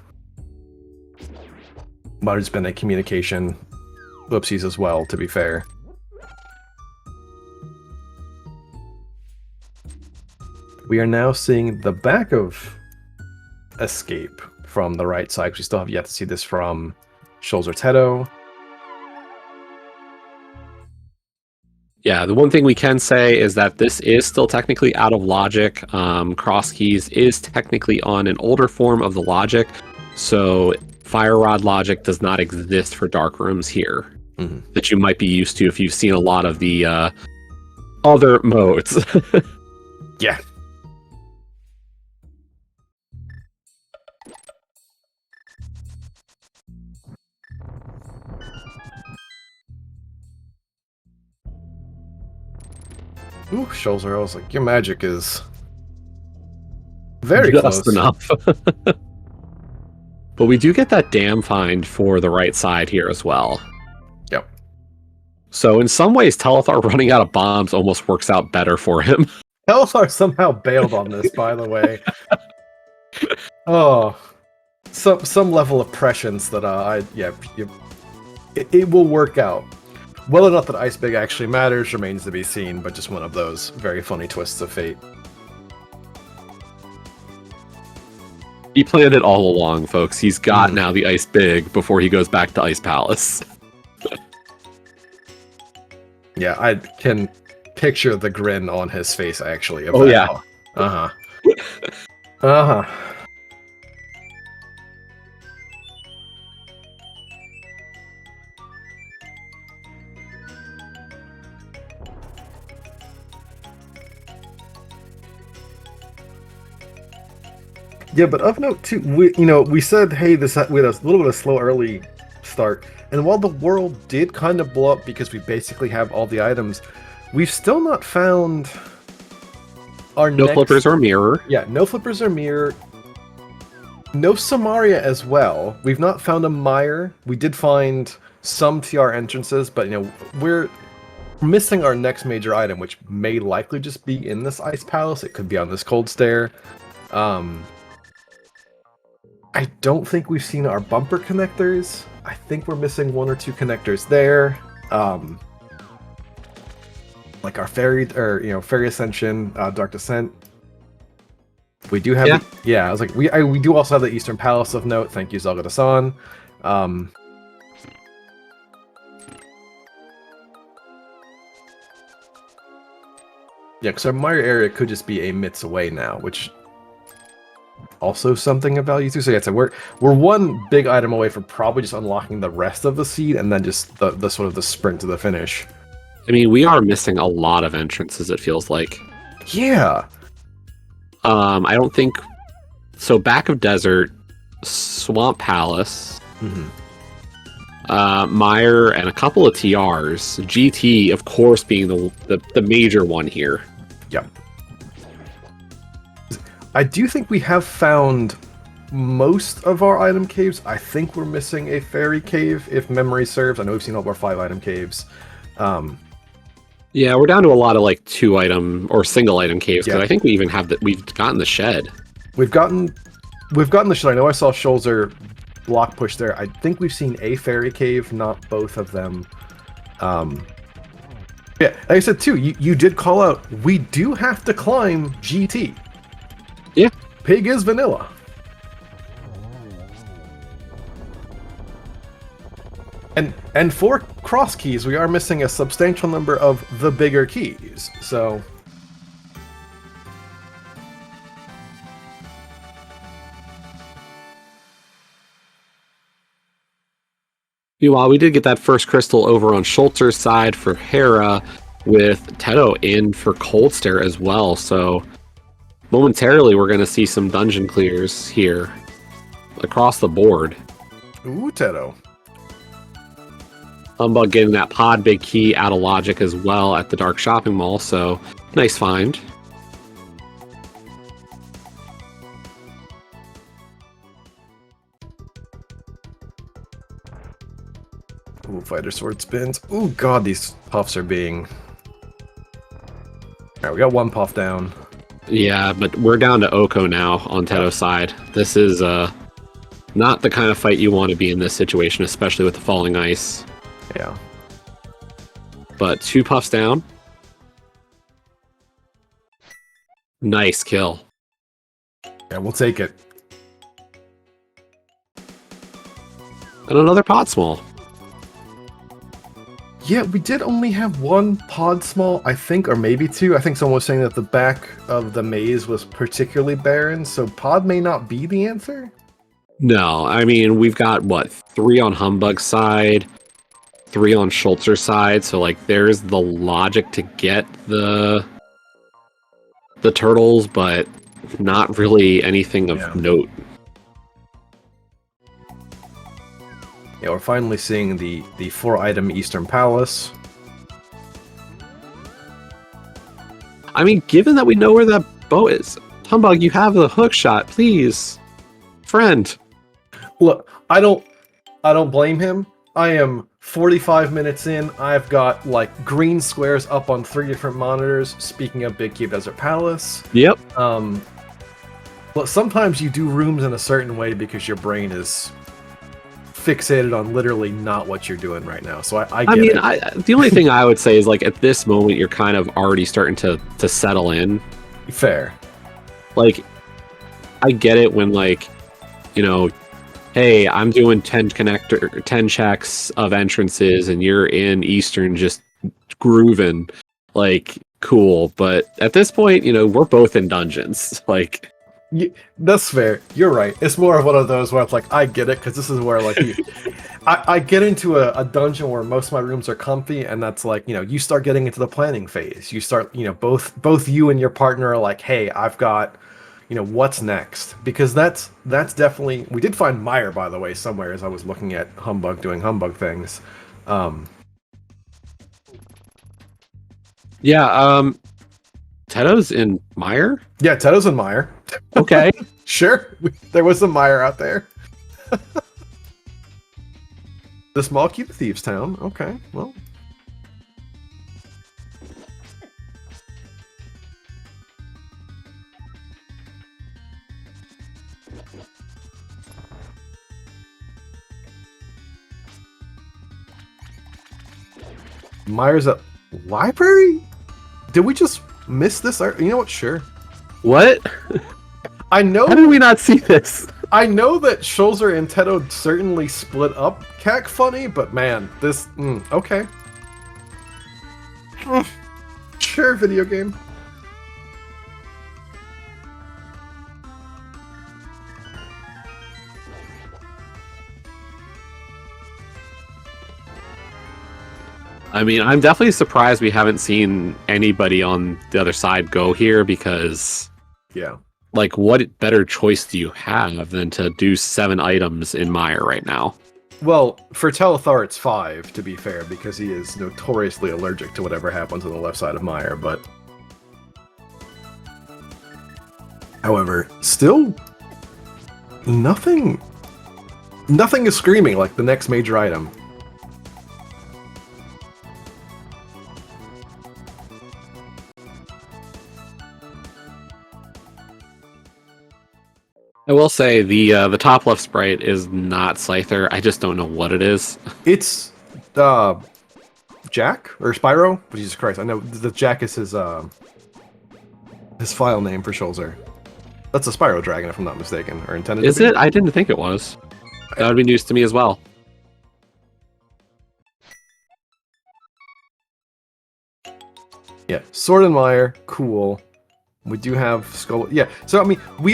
But there's been a communication whoopsies as well, to be fair. We are now seeing the back of Escape from the right side. We still have yet to see this from Schulzer Teto. Yeah, the one thing we can say is that this is still technically out of logic. Crosskeys is technically on an older form of the logic, so Fire Rod logic does not exist for dark rooms here that you might be used to if you've seen a lot of the other modes. Yeah. Ooh, Schulzer, I was like, your magic is very just close. Enough. But we do get that dam find for the right side here as well. Yep. So in some ways, Telethar running out of bombs almost works out better for him. Telethar somehow bailed on this, by the way. Oh, some level of prescience that it will work out. Whether or not that Ice Big actually matters remains to be seen, but just one of those very funny twists of fate. He planned it all along, folks. He's got now the Ice Big before he goes back to Ice Palace. Yeah, I can picture the grin on his face, actually. Oh, yeah. Uh-huh. Uh-huh. Yeah, but of note too, we said, hey, we had a little bit of a slow early start, and while the world did kind of blow up because we basically have all the items, we've still not found our flippers or mirror. Yeah, no flippers or mirror. No Samaria as well. We've not found a Mire. We did find some TR entrances, but we're missing our next major item, which may likely just be in this Ice Palace. It could be on this Cold Stare. I don't think we've seen our bumper connectors. I think we're missing one or two connectors there. Like our Fairy Ascension, Dark Descent. We do have, Yeah. I was like, we do also have the Eastern Palace of note. Thank you, Zelda-san. Yeah, because our Mire area could just be a mitts away now, which also something of value too. So yeah, so we're one big item away from probably just unlocking the rest of the seed, and then just the sort of the sprint to the finish. I mean, we are missing a lot of entrances, it feels like. Yeah. I don't think so. Back of Desert, Swamp Palace, Mire, and a couple of TRs. GT, of course, being the major one here. Yep. I do think we have found most of our item caves. I think we're missing a fairy cave, if memory serves. I know we've seen all of our 5 item caves. Yeah, we're down to a lot of like 2 item or single item caves because I think we even have we've gotten the shed. We've gotten the shed. I know I saw Schulzer block push there. I think we've seen a fairy cave, not both of them. Yeah, like I said too, you did call out, we do have to climb GT. Yeah. Pig is vanilla. And for Crosskeys, we are missing a substantial number of the bigger keys, so... Meanwhile, we did get that first crystal over on Schulzer's side for Hera, with Teto in for Cold Stare as well, so momentarily we're going to see some dungeon clears here across the board. Ooh, Teto. Humbugh getting that pod big key out of logic as well at the Dark Shopping Mall, so nice find. Ooh, fighter sword spins. Ooh, god, these puffs are being... Alright, we got 1 puff down. Yeah, but we're down to Oko now on Teto's side. This is not the kind of fight you want to be in this situation, especially with the falling ice. Yeah. But 2 puffs down. Nice kill. Yeah, we'll take it. And another pot small. Yeah, we did only have 1 pod small, I think, or maybe 2. I think someone was saying that the back of the maze was particularly barren, so pod may not be the answer? No, I mean, we've got, what, 3 on Humbugh's side, 3 on Schulzer's side, so, like, there's the logic to get the turtles, but not really anything of note. Yeah, we're finally seeing the 4-item Eastern Palace. I mean, given that we know where that bow is, Humbugh, you have the hook shot, please. Friend. Look, I don't blame him. I am 45 minutes in. I've got, like, green squares up on 3 different monitors. Speaking of Big Cube Desert Palace. Yep. Well, sometimes you do rooms in a certain way because your brain is fixated on literally not what you're doing right now. So I get it. The only thing I would say is, like, at this moment, you're kind of already starting to settle in. Fair. Like, I get it when, like, you know, hey, I'm doing 10 checks of entrances and you're in Eastern just grooving. Like, cool. But at this point, you know, we're both in dungeons. Like, yeah, that's fair. You're right. It's more of one of those where it's like, I get it, because this is where, like, I get into a dungeon where most of my rooms are comfy, and that's like, you know, you start getting into the planning phase. You start, you know, both you and your partner are like, hey, I've got, you know, what's next? Because that's definitely... We did find Mire, by the way, somewhere as I was looking at Humbugh doing Humbugh things. yeah, Teto's in Mire? Yeah, Teto's in Mire. Okay. Sure. There was some Mire out there. The small key to Thieves Town. Okay, well. Mire's a library? Did we just miss this? You know what? Sure. What? I know. How did we not see this? I know that Schulzer and Teto certainly split up CAC funny, but man, this okay. Sure, video game. I mean, I'm definitely surprised we haven't seen anybody on the other side go here because, yeah, like, what better choice do you have than to do 7 items in Mire right now? Well, for Telethar, it's 5, to be fair, because he is notoriously allergic to whatever happens on the left side of Mire, but... However, still... Nothing is screaming like the next major item. I will say the top left sprite is not Scyther. I just don't know what it is. It's Jack or Spyro. Jesus Christ! I know the Jack is his file name for Schulzer. That's a Spyro dragon, if I'm not mistaken, or intended. Is to be. it? I didn't think it was. That would be news to me as well. Yeah, Sword and Mire, cool. We do have Skull. Yeah, so I mean, we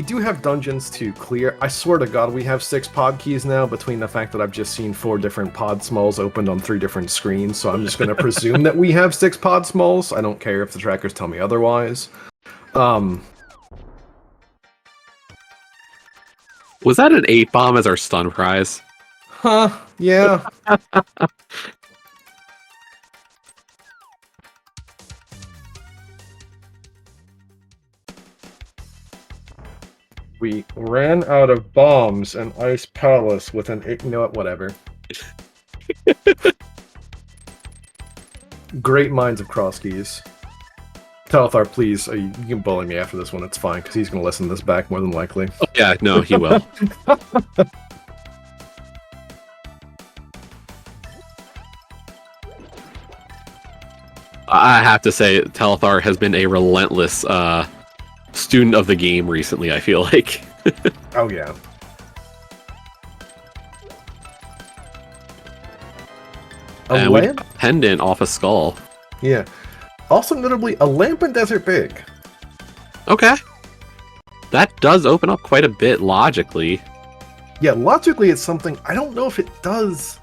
do have dungeons to clear. I swear to God, we have 6 pod keys now between the fact that I've just seen 4 different pod smalls opened on 3 different screens, so I'm just going to presume that we have 6 pod smalls. I don't care if the trackers tell me otherwise. Was that an 8 bomb as our stun prize? Huh, yeah. We ran out of bombs and Ice Palace with an 8. You know what? Whatever. Great minds of Crosskeys. Telethar, please. You can bully me after this one. It's fine, because he's going to listen to this back more than likely. Oh, yeah, no, he will. I have to say, Telethar has been a relentless student of the game recently, I feel like. Oh, yeah. And we got a pendant off a skull. Yeah. Also, notably, a lamp in Desert Big. Okay. That does open up quite a bit logically. Yeah, logically, it's something. I don't know if it does.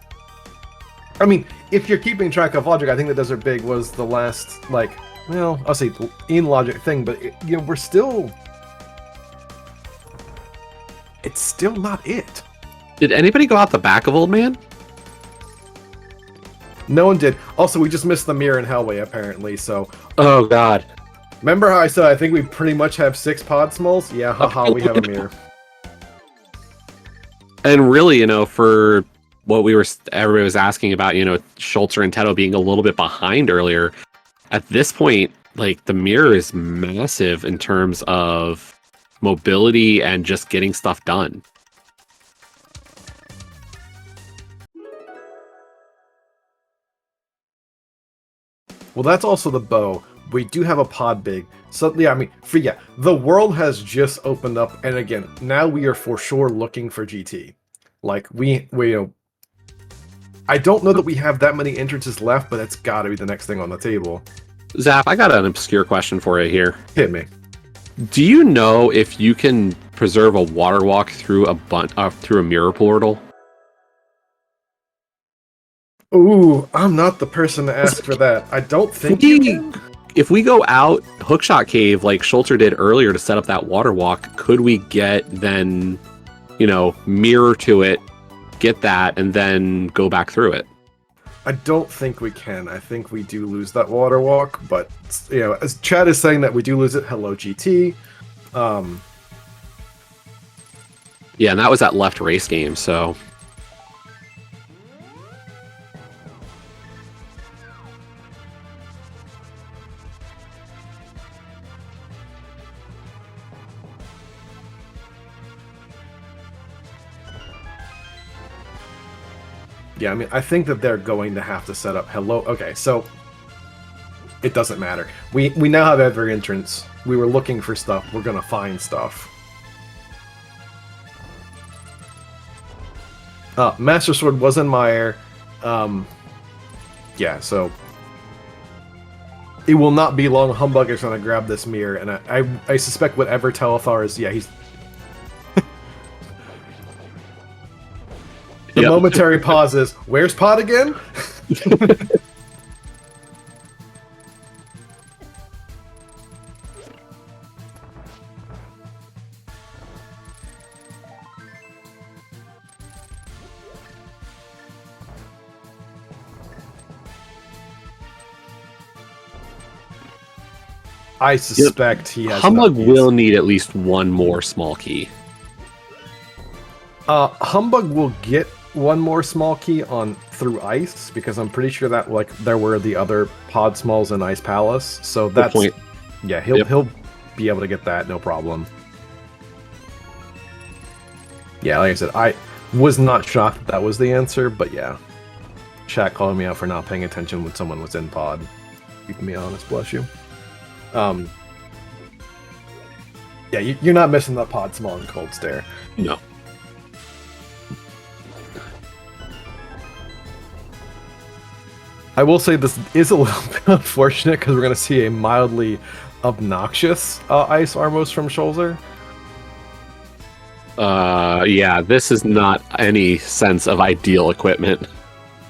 I mean, if you're keeping track of logic, I think the Desert Big was the last, like, well, I'll say in logic thing, but you know, we're still. It's still not it. Did anybody go out the back of Old Man? No one did. Also, we just missed the mirror in Hellway, apparently, so... Oh, God. Remember how I said I think we pretty much have 6 pod smalls? Yeah, haha, we have a mirror. And really, you know, for what everybody was asking about, you know, Schulzer and Teto being a little bit behind earlier, at this point, like, the mirror is massive in terms of mobility and just getting stuff done. Well, that's also the bow. We do have a pod big. So, yeah, I mean, the world has just opened up, and again, now we are for sure looking for GT. Like, we I don't know that we have that many entrances left, but it's gotta be the next thing on the table. Zap, I got an obscure question for you here. Hit me. Do you know if you can preserve a water walk through a mirror portal? Ooh, I'm not the person to ask for that. I don't think you can. If we go out Hookshot Cave like Schulzer did earlier to set up that water walk, could we get then, you know, mirror to it, get that, and then go back through it? I don't think we can. I think we do lose that water walk, but, you know, as Chad is saying that we do lose it, hello GT. Yeah, and that was that left race game, so... Yeah, I mean, I think that they're going to have to set up hello. Okay, so It doesn't matter. We now have every entrance. We were looking for stuff. We're gonna find stuff. Master Sword was in Mire. Yeah, so it will not be long. Humbugh is gonna grab this mirror, and I suspect whatever telethar is, yeah, he's. The momentary pause is, where's Pod again? I suspect he has. Humbugh will need at least one more small key. Humbugh will get one more small key on through ice, because I'm pretty sure that there were the other pod smalls in Ice Palace. So that's point. Yeah, he'll be able to get that, no problem. Yeah, like I said, I was not shocked that was the answer, but yeah. Chat calling me out for not paying attention when someone was in pod. Keeping me honest, bless you. Yeah, you're not missing that pod small and cold stare. No. I will say this is a little bit unfortunate because we're going to see a mildly obnoxious Ice Armos from Schulzer. Yeah, this is not any sense of ideal equipment.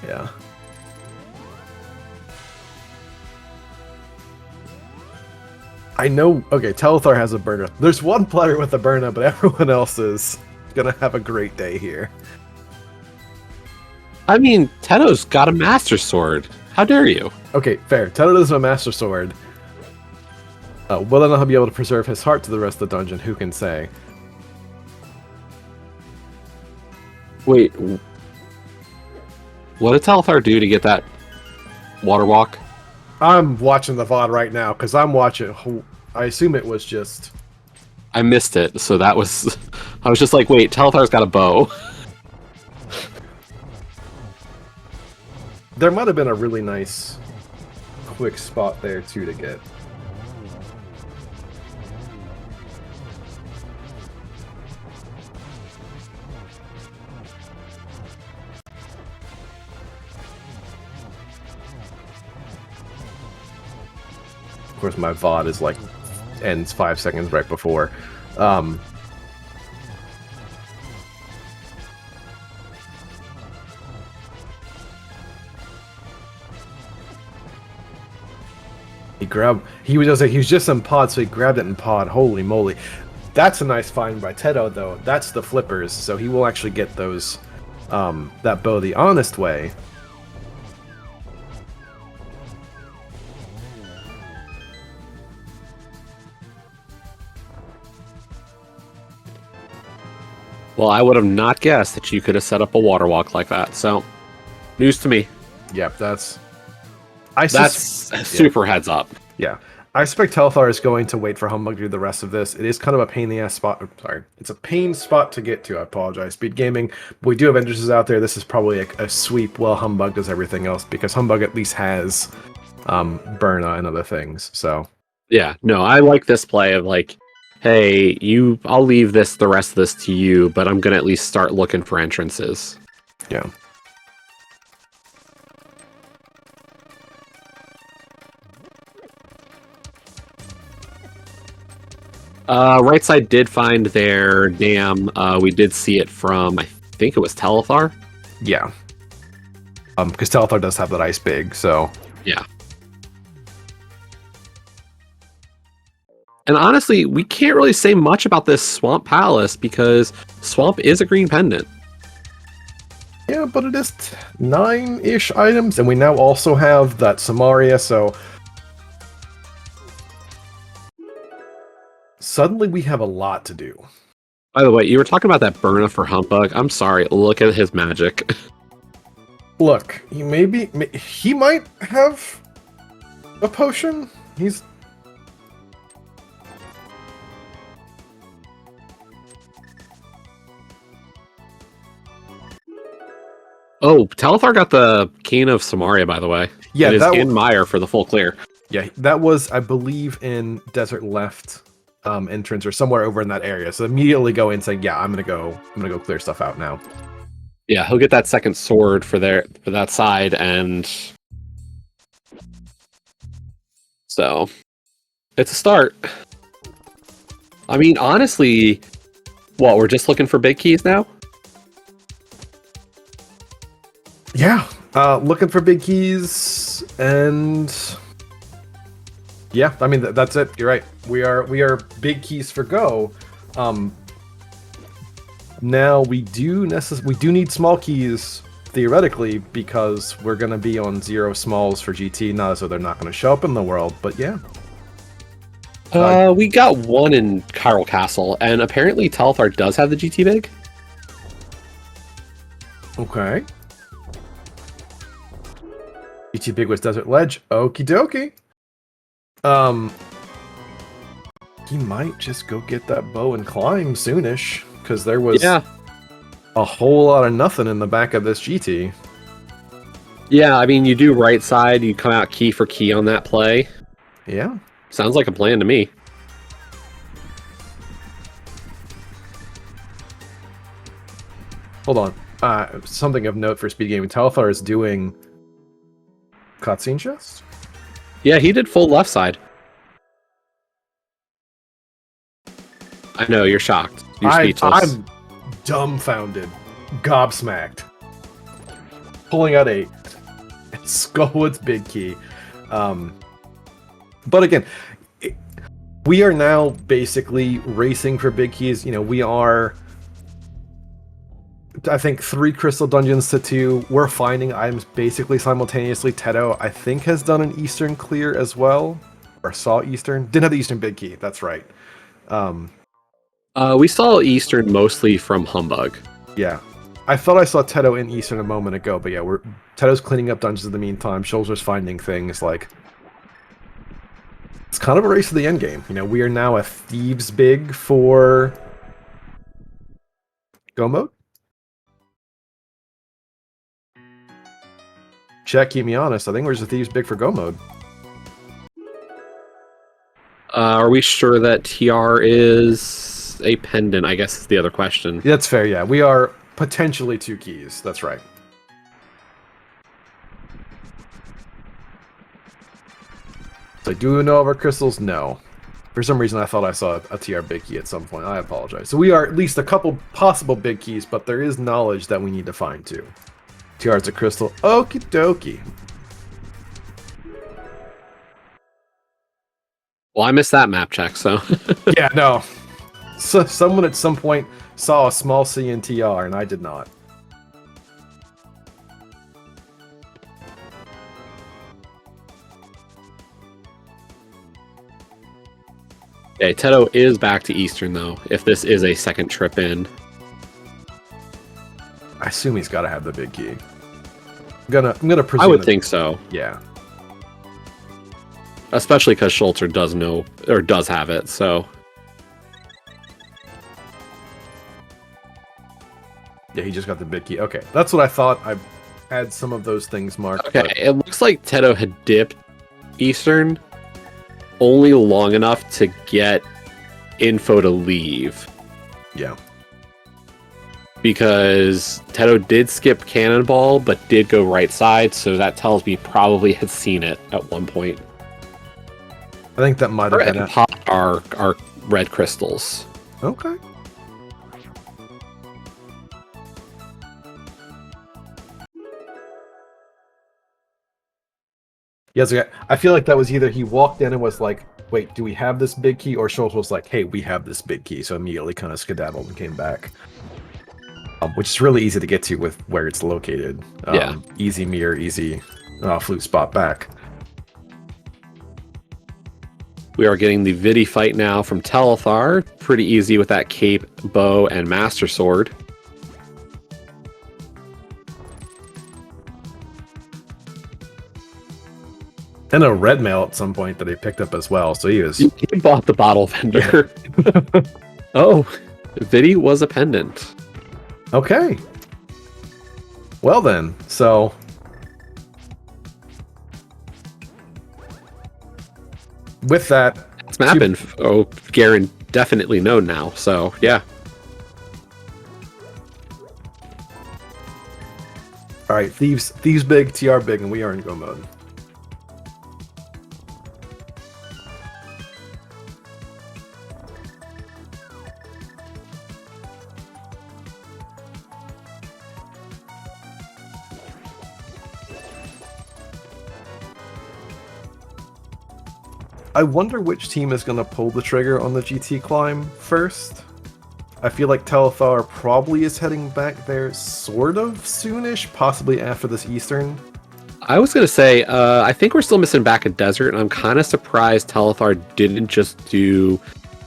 Yeah. I know, okay, telethar has a burner. There's one player with a burner, but everyone else is going to have a great day here. I mean, Teto's got a Master Sword. How dare you? Okay, fair. Teto doesn't have a Master Sword. Whether or not he'll be able to preserve his heart to the rest of the dungeon, who can say? Wait, what did Telethar do to get that water walk? I'm watching the VOD right now, because I'm watching... I assume it was just... I missed it, so that was... I was just like, wait, Telethar's got a bow. There might have been a really nice, quick spot there, too, to get. Of course, my VOD is like, ends 5 seconds right before. He was just in pod, so he grabbed it in pod. Holy moly. That's a nice find by Teto, though. That's the flippers, so he will actually get those, that bow the honest way. Well, I would have not guessed that you could have set up a water walk like that, so news to me. Yep, that's super heads up. Yeah. I expect Telethar is going to wait for Humbugh to do the rest of this. It is kind of a pain in the ass spot. Sorry. It's a pain spot to get to. I apologize. Speed Gaming. But we do have entrances out there. This is probably a sweep while Humbugh does everything else, because Humbugh at least has Burna and other things. So yeah, no, I like this play of like, hey, I'll leave the rest of this to you, but I'm gonna at least start looking for entrances. Yeah. Right side did find their dam. We did see it from, I think it was Telethar. Yeah. Because Telethar does have that ice big, so yeah. And honestly, we can't really say much about this Swamp Palace because Swamp is a green pendant. Yeah, but it is 9-ish items, and we now also have that Samaria, so suddenly we have a lot to do. By the way, you were talking about that Burna for Humbugh. I'm sorry, look at his magic. Look, he might have a potion. He's... Oh, Telethar got the Cane of Samaria, by the way. Yeah, it is in Mire for the full clear. Yeah, that was, I believe, in Desert Left entrance or somewhere over in that area. So immediately go in saying, yeah, I'm gonna go clear stuff out now. Yeah, he'll get that second sword for that side, and so it's a start. I mean, honestly, what, we're just looking for big keys now? Yeah, looking for big keys, and yeah, I mean that's it. You're right. We are big keys for go. Now we do need small keys theoretically because we're gonna be on 0 smalls for GT. Not as though they're not gonna show up in the world, but yeah. We got one in Chiral Castle, and apparently Telethar does have the GT big. Okay. GT big was Desert Ledge. Okie dokie. He might just go get that bow and climb soonish, because there was a whole lot of nothing in the back of this GT. Yeah, I mean, you do right side, you come out key for key on that play. Yeah. Sounds like a plan to me. Hold on. Something of note for speed gaming. Telethar is doing cutscene chest? Yeah, he did full left side. I know, you're shocked. You're speechless. I'm dumbfounded. Gobsmacked. Pulling out a Skullwood's big key. But again, we are now basically racing for big keys. You know, we are, I think, 3 crystal dungeons to 2. We're finding items basically simultaneously. Teto, I think, has done an Eastern clear as well. Or saw Eastern. Didn't have the Eastern big key. That's right. We saw Eastern mostly from Humbugh. Yeah. I thought I saw Teto in Eastern a moment ago, but yeah, Teto's cleaning up dungeons in the meantime. Schulzer's finding things. Like, it's kind of a race to the end game. You know, we are now a Thieves big for go mode. Check, keep me honest. I think we're just a Thieves big for go mode. Are we sure that TR is a pendant? I guess is the other question. That's fair, yeah. We are potentially 2 keys. That's right. So do we know of our crystals? No. For some reason, I thought I saw a TR big key at some point. I apologize. So we are at least a couple possible big keys, but there is knowledge that we need to find too. TR is a crystal. Okie dokie. Well, I missed that map check, so... Yeah, no. So someone at some point saw a small C in TR, and I did not. Okay, Teto is back to Eastern, though, if this is a second trip in. I assume he's got to have the big key. I'm gonna presume. I would think so. Yeah. Especially because Schulzer does know, or does have it, so... Yeah, he just got the big key. Okay, that's what I thought. I had some of those things marked. Okay, it looks like Teto had dipped Eastern only long enough to get info to leave. Yeah. Because Teto did skip Cannonball, but did go right side, so that tells me probably had seen it at one point. I think that might have been it. Popped our red crystals. Okay. Yes, yeah, I feel like that was either he walked in and was like, wait, do we have this big key? Or Schultz was like, hey, we have this big key. So immediately kind of skedaddled and came back. Which is really easy to get to with where it's located. Yeah. Easy mirror, easy flute spot back. We are getting the Vidi fight now from Telethar. Pretty easy with that cape, bow, and master sword. And a red mail at some point that he picked up as well. So he was... He bought the bottle vendor. Yeah. Oh, Vidi was a pendant. Okay. Well then, so... with that, It's mapping. Oh, Garen definitely known now. So yeah. All right, thieves big, TR big, and we are in go mode. I wonder which team is going to pull the trigger on the GT climb first. I feel like Telethar probably is heading back there sort of soonish, possibly after this Eastern. I was going to say, I think we're still missing back a desert, and I'm kind of surprised Telethar didn't just do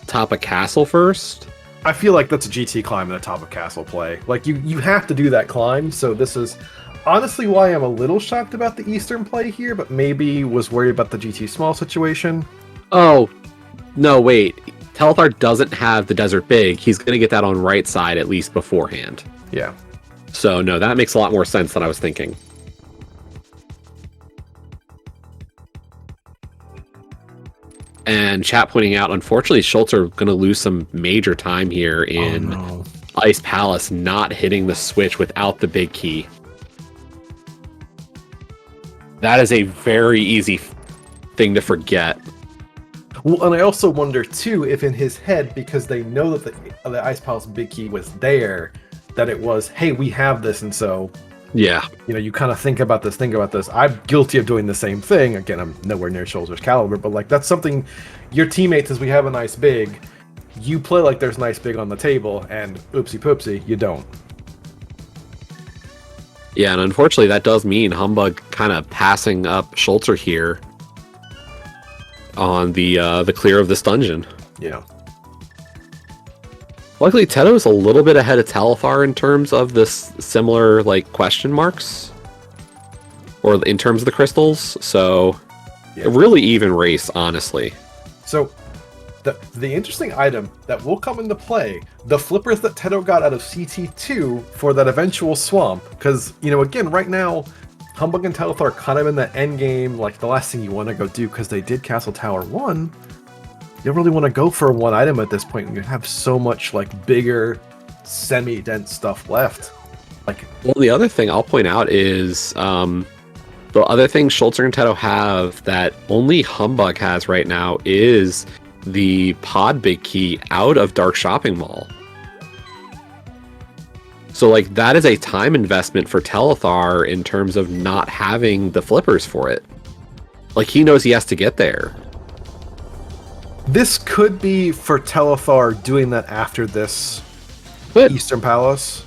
top of castle first. I feel like that's a GT climb and a top of castle play. Like, you have to do that climb, so this is honestly why I'm a little shocked about the Eastern play here, but maybe was worried about the GT small situation. Oh, no, wait. Telethar doesn't have the desert big. He's going to get that on right side at least beforehand. Yeah. So, no, that makes a lot more sense than I was thinking. And chat pointing out, unfortunately, Schulzer going to lose some major time here in Ice Palace, not hitting the switch without the big key. That is a very easy thing to forget. Well, and I also wonder, too, if in his head, because they know that the Ice Palace big key was there, that it was, hey, we have this, and so... Yeah. You know, you kind of think about this. I'm guilty of doing the same thing. Again, I'm nowhere near Schulzer's caliber, but, like, that's something your teammate says, we have a nice big. You play like there's nice big on the table, and oopsie poopsie, you don't. Yeah, and unfortunately, that does mean Humbugh kind of passing up Schulzer here on the clear of this dungeon. Yeah. Luckily, Teto is a little bit ahead of Telethar in terms of this similar, like, question marks. Or in terms of the crystals, so a really even race, honestly. So, the interesting item that will come into play, the flippers that Teto got out of CT2 for that eventual swamp, because, you know, again, right now, Humbugh and Telethar are kind of in the end game, like, the last thing you want to go do, because they did Castle Tower 1. You don't really want to go for one item at this point. You have so much, like, bigger, semi-dense stuff left. Like, well, the other thing I'll point out is the other thing Schulzer and Teto have that only Humbugh has right now is the pod big key out of Dark Shopping Mall. So, like, that is a time investment for Telethar in terms of not having the flippers for it. Like, he knows he has to get there. This could be for Telethar doing that after this Eastern Palace.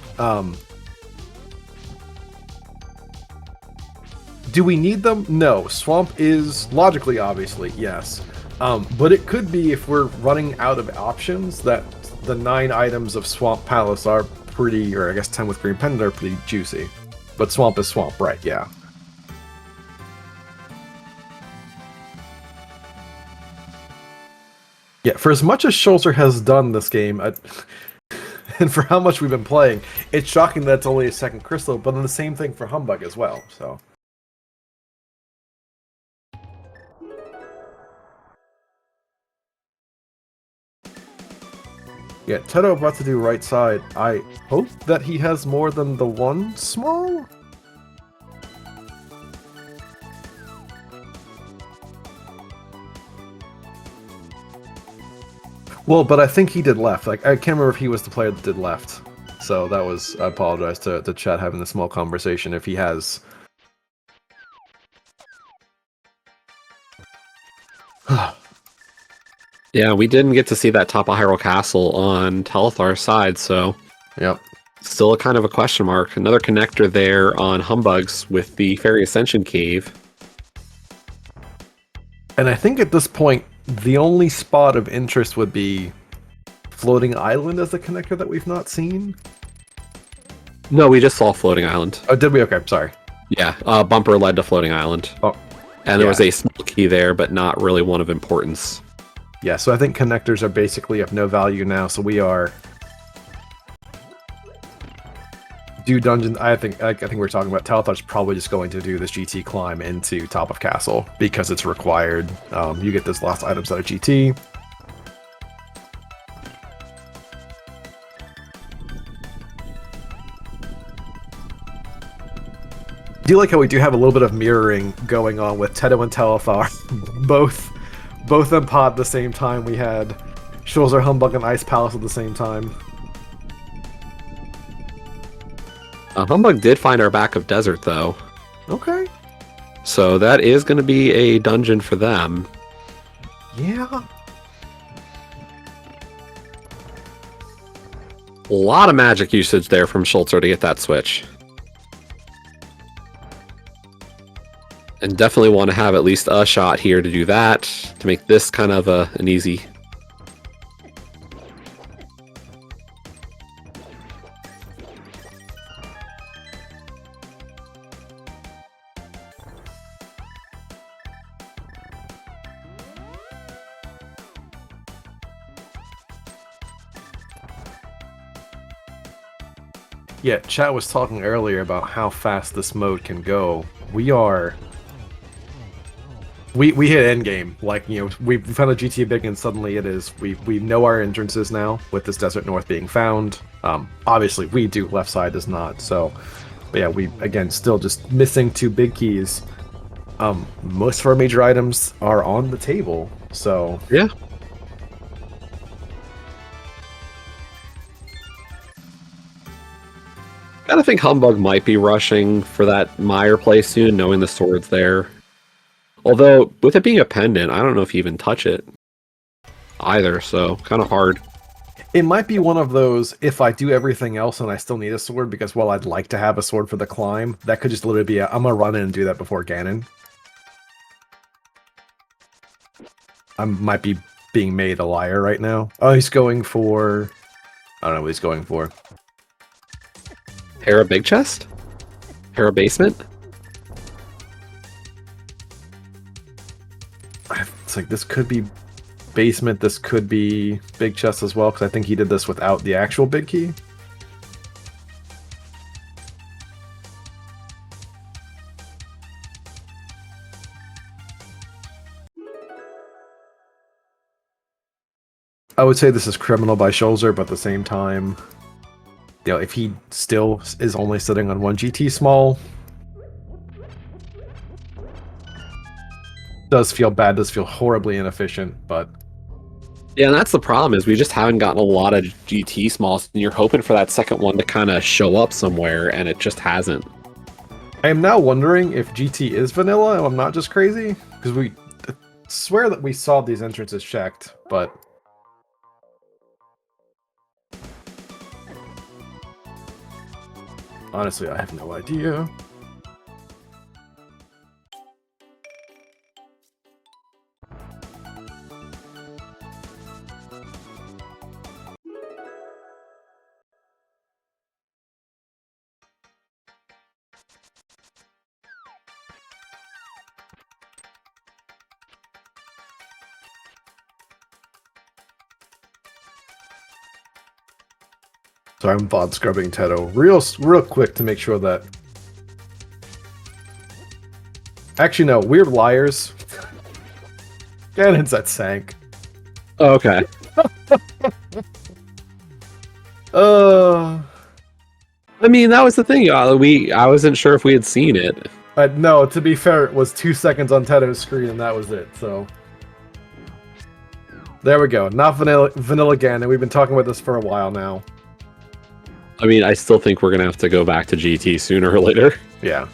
Do we need them? No. Swamp is logically, obviously, yes. But it could be if we're running out of options that the 9 items of Swamp Palace are pretty, or I guess 10 with Green Pendant are pretty juicy. But Swamp is Swamp, right? Yeah. Yeah, for as much as Schulzer has done this game, and for how much we've been playing, it's shocking that it's only a second crystal, but then the same thing for Humbugh as well, so... Yeah, Teto about to do right side. I hope that he has more than the one small? Well, but I think he did left. Like, I can't remember if he was the player that did left. So that was... I apologize to chat having a small conversation if he has... Yeah, we didn't get to see that top of Hyrule Castle on Telethar's side, so... Yep. Still a kind of a question mark. Another connector there on Humbugh's with the Fairy Ascension Cave. And I think at this point, the only spot of interest would be Floating Island as a connector that we've not seen. No, we just saw Floating Island. Oh, did we? Okay, sorry. Yeah, bumper led to Floating Island. Oh, and there was a small key there, but not really one of importance. Yeah, so I think connectors are basically of no value now, so we are do dungeon. I think we're talking about Telethar's probably just going to do this GT climb into top of castle because it's required. You get those last items out of GT. I do like how we do have a little bit of mirroring going on with Teto and Telethar. both in pod at the same time. We had Schulzer, Humbugh, and Ice Palace at the same time. Humbugh did find our back of desert, though. Okay. So that is going to be a dungeon for them. Yeah. A lot of magic usage there from Schulzer to get that switch. And definitely want to have at least a shot here to do that, to make this kind of an easy... Yeah, chat was talking earlier about how fast this mode can go. We hit endgame. Like, you know, we found a GT big and suddenly it is. We know our entrances now with this Desert North being found. Obviously we do, left side does not. So, but yeah, we again still just missing 2 big keys. Most of our major items are on the table. So yeah. I think Humbugh might be rushing for that Meyer play soon, knowing the sword's there. Although, with it being a pendant, I don't know if you even touch it either, so kind of hard. It might be one of those, if I do everything else and I still need a sword, because, well, I'd like to have a sword for the climb, that could just literally be I'm gonna run in and do that before Ganon. I might be being made a liar right now. Oh, he's going for... I don't know what he's going for. Hera Big Chest? Hera Basement? It's like, this could be basement, this could be big chest as well, because I think he did this without the actual big key. I would say this is criminal by Schulzer, but at the same time, you know, if he still is only sitting on 1 GT small, does feel bad, does feel horribly inefficient, but... Yeah, and that's the problem, is we just haven't gotten a lot of GT smalls, and you're hoping for that second one to kind of show up somewhere, and it just hasn't. I am now wondering if GT is vanilla, and I'm not just crazy, because we swear that we saw these entrances checked, but... honestly, I have no idea. So I'm VOD scrubbing Teto real quick to make sure that... Actually, no, we're liars. Ganon's at sank. Oh, okay. I mean, that was the thing. I wasn't sure if we had seen it. No, to be fair, it was 2 seconds on Teto's screen, and that was it, so... There we go. Not vanilla Ganon. We've been talking about this for a while now. I mean, I still think we're going to have to go back to GT sooner or later. Yeah.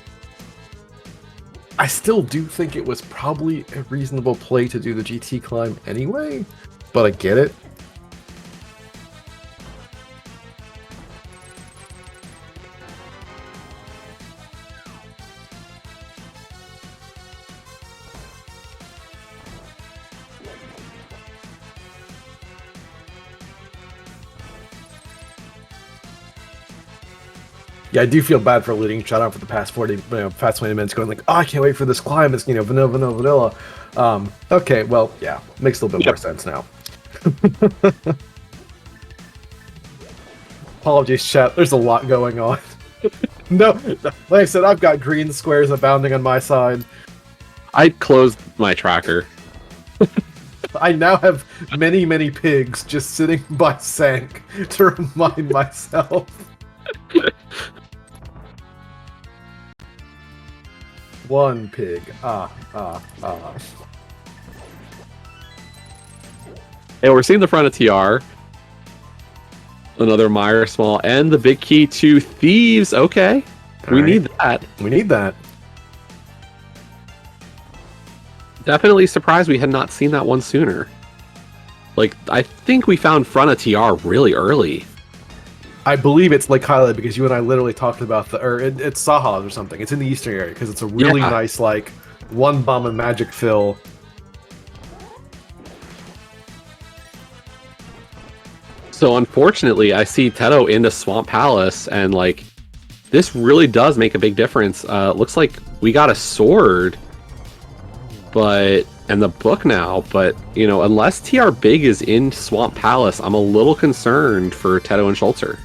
I still do think it was probably a reasonable play to do the GT climb anyway, but I get it. Yeah, I do feel bad for leading shut out for the past 20 minutes going like, oh, I can't wait for this climb. It's, you know, vanilla. Okay, well, yeah, makes a little bit more sense now. Apologies, chat. There's a lot going on. No, like I said, I've got green squares abounding on my side. I closed my tracker. I now have many, many pigs just sitting by Sank to remind myself. One pig. Hey, we're seeing the front of TR. Another Meyer Small, and the big key to Thieves. Okay. We need that. We need that. Definitely surprised we had not seen that one sooner. Like, I think we found front of TR really early. I believe it's Lake Hylia because you and I literally talked about it's Sahas or something. It's in the eastern area because it's a really nice, like, one bomb and magic fill. So unfortunately, I see Teto into Swamp Palace, and like, this really does make a big difference. Looks like we got a sword, and the book now, but you know, unless TR Big is in Swamp Palace, I'm a little concerned for Teto and Schulzer.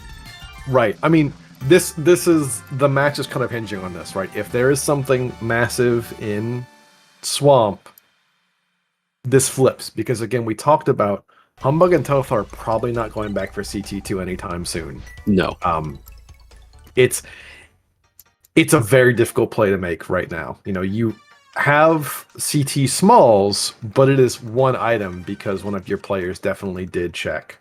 Right. I mean, this is the match is kind of hinging on this, right? If there is something massive in Swamp, this flips because again, we talked about Humbugh and telethar are probably not going back for CT2 anytime soon. No. It's a very difficult play to make right now. You know, you have CT smalls, but it is one item because one of your players definitely did check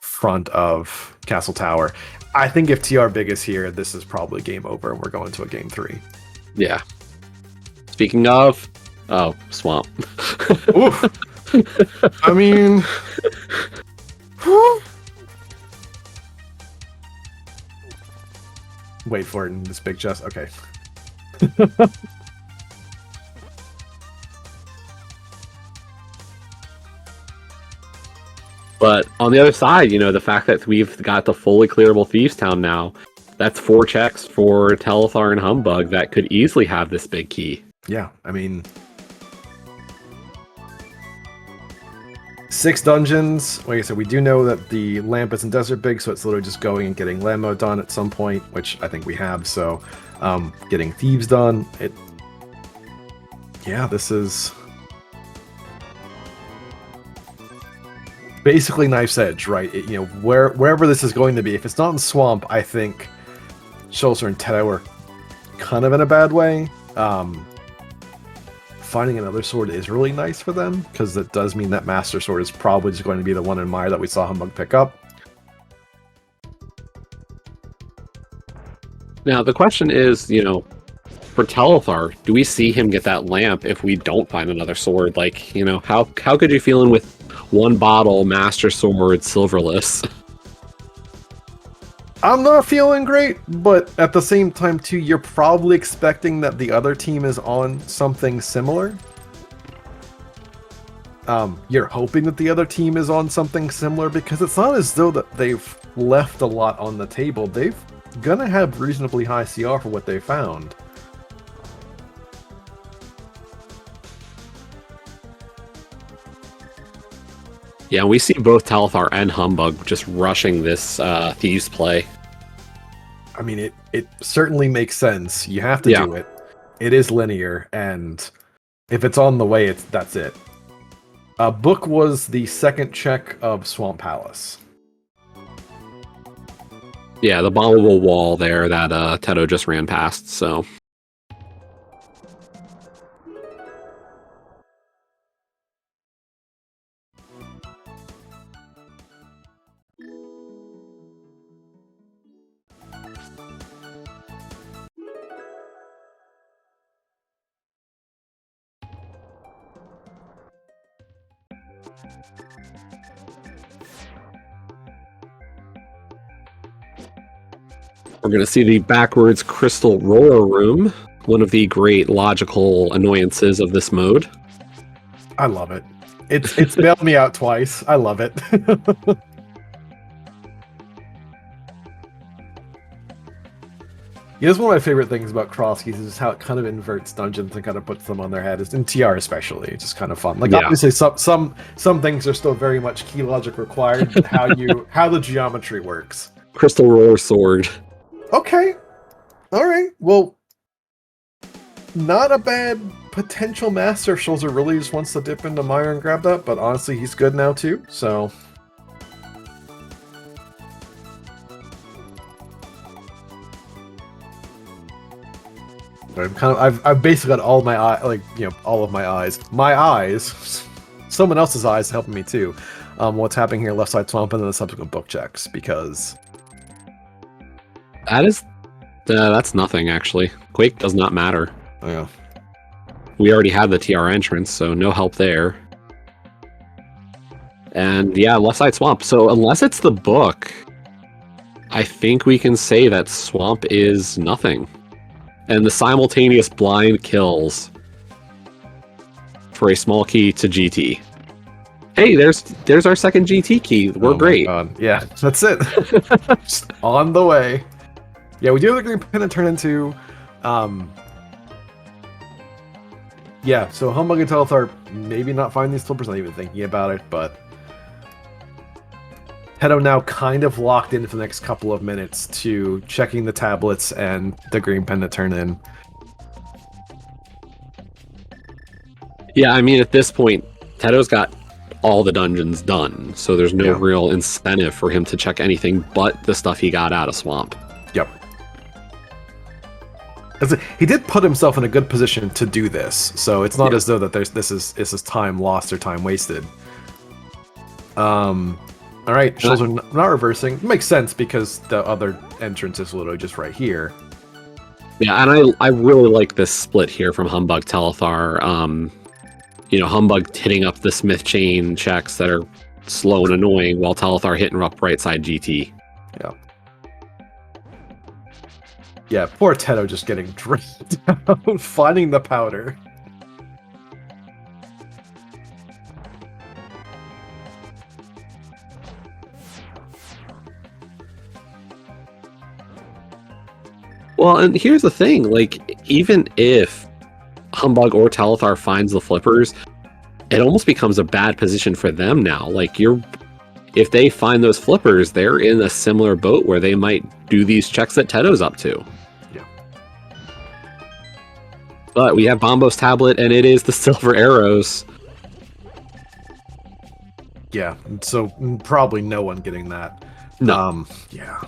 front of Castle Tower. I think if TR Big is here, this is probably game over and we're going to a game 3. Yeah. Speaking of, Swamp. Oof. I mean, wait for it in this big chest. Okay. But on the other side, you know, the fact that we've got the fully clearable Thieves Town now, that's 4 checks for telethar and Humbugh that could easily have this big key. Yeah, I mean, 6 dungeons. Like I said, we do know that the lamp isn't desert big, so it's literally just going and getting land mode done at some point, which I think we have. So, getting Thieves done. Yeah, this is basically Knife's Edge, right? You know, wherever this is going to be. If it's not in Swamp, I think Schulzer and Teto are kind of in a bad way. Finding another sword is really nice for them, because it does mean that Master Sword is probably just going to be the one in Meyer that we saw Humbugh pick up. Now, the question is, you know, for telethar, do we see him get that lamp if we don't find another sword? Like, you know, how could you feeling with one bottle, Master Sword, Silverless? I'm not feeling great, but at the same time, too, you're probably expecting that the other team is on something similar. You're hoping that the other team is on something similar, because it's not as though that they've left a lot on the table. They've gonna have reasonably high CR for what they found. Yeah, we see both telethar and Humbugh just rushing this Thieves play. I mean, it certainly makes sense. You have to do it. It is linear, and if it's on the way, that's it. Book was the second check of Swamp Palace. Yeah, the bombable wall there that Teto just ran past, so... We're going to see the backwards crystal roller room, one of the great logical annoyances of this mode. I love it. It's bailed me out twice. I love it. Here's one of my favorite things about Crosskeys is how it kind of inverts dungeons and kind of puts them on their head. In TR especially, it's just kind of fun. Like obviously some things are still very much key logic required, but how the geometry works. Crystal Roller Sword. Okay. All right. Well, not a bad potential master if Schulzer really just wants to dip into Mire and grab that, but honestly, he's good now too, so... I've basically got all my all of my eyes. My eyes, someone else's eyes helping me too. What's happening here, left side swamp, and then the subsequent book checks because that's nothing actually. Quake does not matter. Oh, yeah. We already had the TR entrance, so no help there. And yeah, left side swamp. So unless it's the book, I think we can say that swamp is nothing. And the simultaneous blind kills for a small key to GT. Hey, there's our second GT key. We're great. Yeah, that's it. Just on the way. Yeah, we do have the green pin to turn into. Yeah, so Humbugh and Telethar maybe not find these flippers, not even thinking about it, but Teto now kind of locked in for the next couple of minutes to checking the tablets and the green pen to turn in. Yeah, I mean, at this point, Teto's got all the dungeons done, so there's no real incentive for him to check anything but the stuff he got out of Swamp. Yep. He did put himself in a good position to do this, so it's not as though that this is time lost or time wasted. All right, Schulzer not reversing. Makes sense because the other entrance is literally just right here. Yeah, and I really like this split here from Humbugh Telethar. Humbugh hitting up the Smith chain checks that are slow and annoying, while Telethar hitting up right side GT. Yeah. Yeah, poor Teto just getting dragged down, finding the powder. Well, and here's the thing, like, even if Humbugh or Telethar finds the flippers, it almost becomes a bad position for them now. Like, if they find those flippers, they're in a similar boat where they might do these checks that Teto's up to. Yeah. But we have Bombo's tablet, and it is the silver arrows. Yeah, so probably no one getting that. No. Yeah.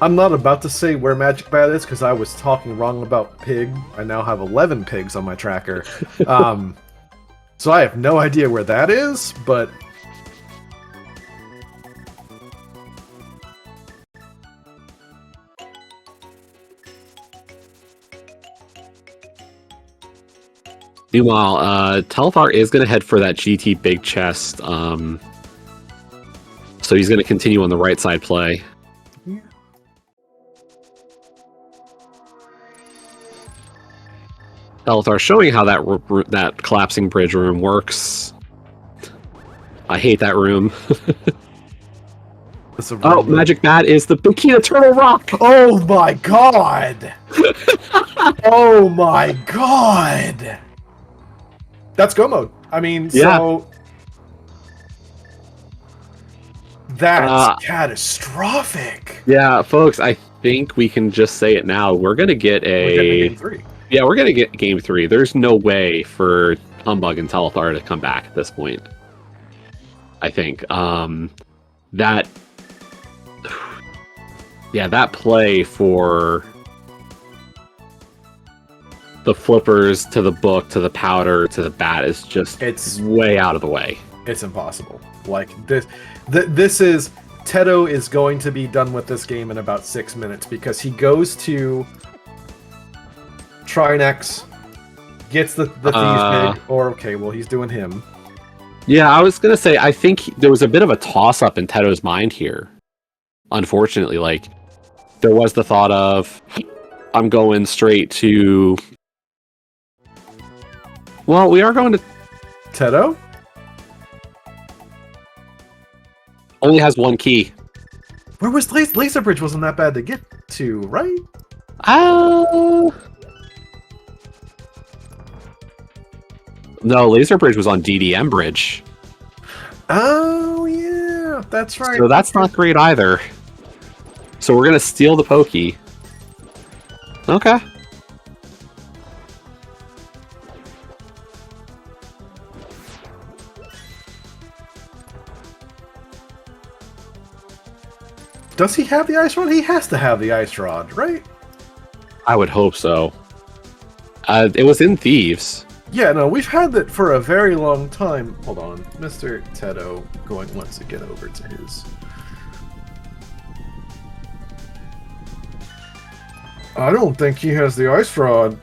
I'm not about to say where Magic Bat is because I was talking wrong about Pig. I now have 11 pigs on my tracker. So I have no idea where that is, but... Meanwhile, Telethar is going to head for that GT big chest. So he's going to continue on the right side play. Yeah. Telethar showing how that collapsing bridge room works. I hate that room. Oh, Magic Bat is the Bikina Turtle Rock! Oh my god! Oh my god! That's go mode. I mean, so... That's catastrophic! Yeah, folks, I think we can just say it now. We're gonna get Game 3. Yeah, we're gonna get Game 3. There's no way for Humbugh and Telethar to come back at this point. I think. That play for the flippers to the book to the powder to the bat is just way out of the way. It's impossible. Like this is Teto is going to be done with this game in about 6 minutes because he goes to Trinex, gets the Thieves Pig, or he's doing him. Yeah, I was gonna say I think there was a bit of a toss-up in Teto's mind here. Unfortunately, like there was the thought of I'm going straight to. Well, we are going to Teto. Only has one key. Where was Laser Bridge? Wasn't that bad to get to, right? No, Laser Bridge was on DDM Bridge. Oh yeah. That's right. So that's not great either. So we're gonna steal the Pokey. Okay. Does he have the Ice Rod? He has to have the Ice Rod, right? I would hope so. It was in Thieves. Yeah, no, we've had that for a very long time. Hold on. Mr. Teto wants to get over to his... I don't think he has the Ice Rod.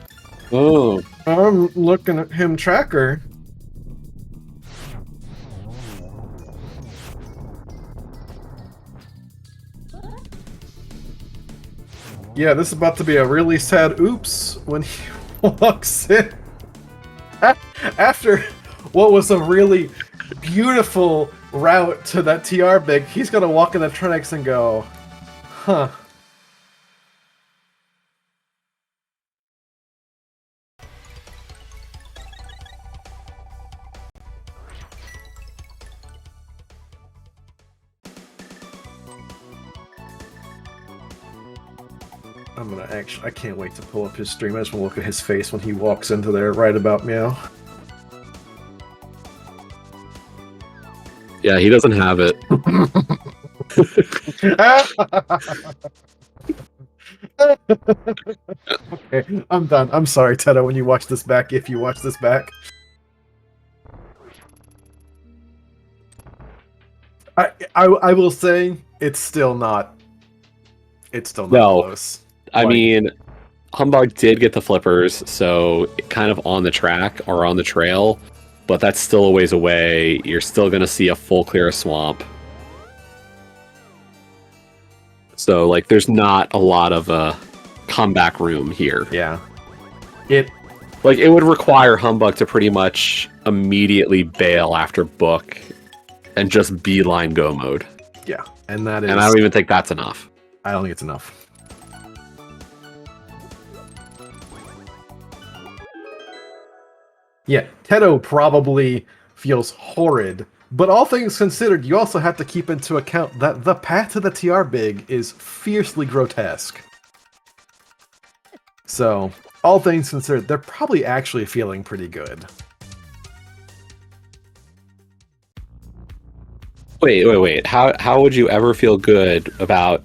Oh. I'm looking at him tracker. Yeah, this is about to be a really sad oops when he walks in. After what was a really beautiful route to that TR big, he's gonna walk in the Trinix and go, huh. I can't wait to pull up his stream. I just want to look at his face when he walks into there right about meow. Yeah, he doesn't have it. Okay, I'm done. I'm sorry, Teto, when you watch this back, if you watch this back. I will say, it's still not close. I mean, Humbugh did get the flippers, so kind of on the track or on the trail, but that's still a ways away. You're still going to see a full clear of swamp. So, like, there's not a lot of comeback room here. Yeah. It would require Humbugh to pretty much immediately bail after Book and just beeline go mode. Yeah, and that is... And I don't even think that's enough. I don't think it's enough. Yeah, Teto probably feels horrid, but all things considered, you also have to keep into account that the path to the TR big is fiercely grotesque. So, all things considered, they're probably actually feeling pretty good. Wait. How would you ever feel good about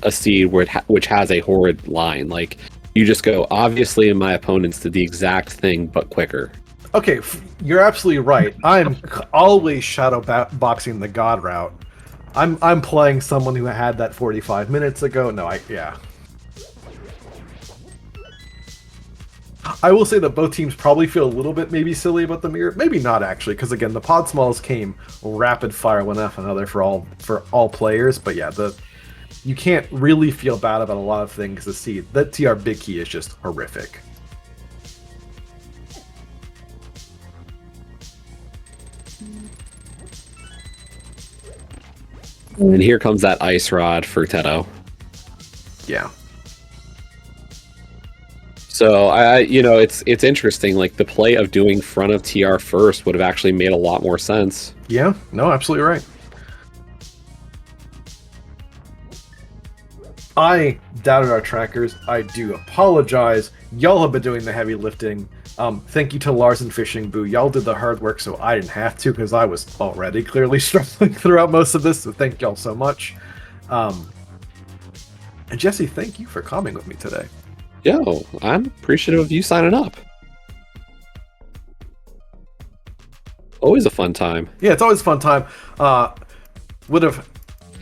a seed which has a horrid line? Like, you just go, obviously my opponents did the exact thing, but quicker. Okay, you're absolutely right. I'm always shadow boxing the God route. I'm playing someone who had that 45 minutes ago. No, yeah. I will say that both teams probably feel a little bit maybe silly about the mirror. Maybe not actually, because again, the pod smalls came rapid fire one after another for all players. But yeah, you can't really feel bad about a lot of things to see. That TR big key is just horrific. And here comes that Ice Rod for Teto. Yeah. So it's interesting. Like, the play of doing front of TR first would have actually made a lot more sense. Yeah. No, absolutely right. I doubted our trackers. I do apologize. Y'all have been doing the heavy lifting. Thank you to Lars and Fishing Boo. Y'all did the hard work, so I didn't have to, because I was already clearly struggling throughout most of this, so thank y'all so much. And Jesse, thank you for coming with me today. Yo, I'm appreciative of you signing up. Always a fun time. Yeah, it's always a fun time. Would have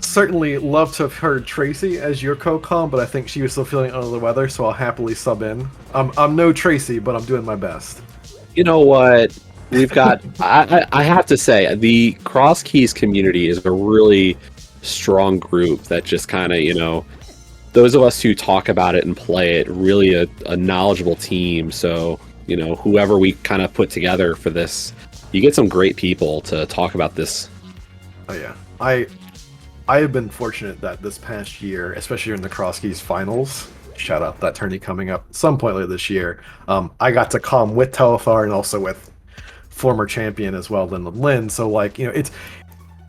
certainly loved to have heard Tracy as your co-com, but I think she was still feeling under the weather, so I'll happily sub in. I'm no Tracy, but I'm doing my best. You know what? We've got... I have to say, the Crosskeys community is a really strong group that just kind of, those of us who talk about it and play it, really a knowledgeable team. So, whoever we kind of put together for this, you get some great people to talk about this. Oh, yeah. I have been fortunate that this past year, especially in the Crosskeys finals, shout out that tourney coming up some point later this year, I got to com with telethar and also with former champion as well, Lin. So,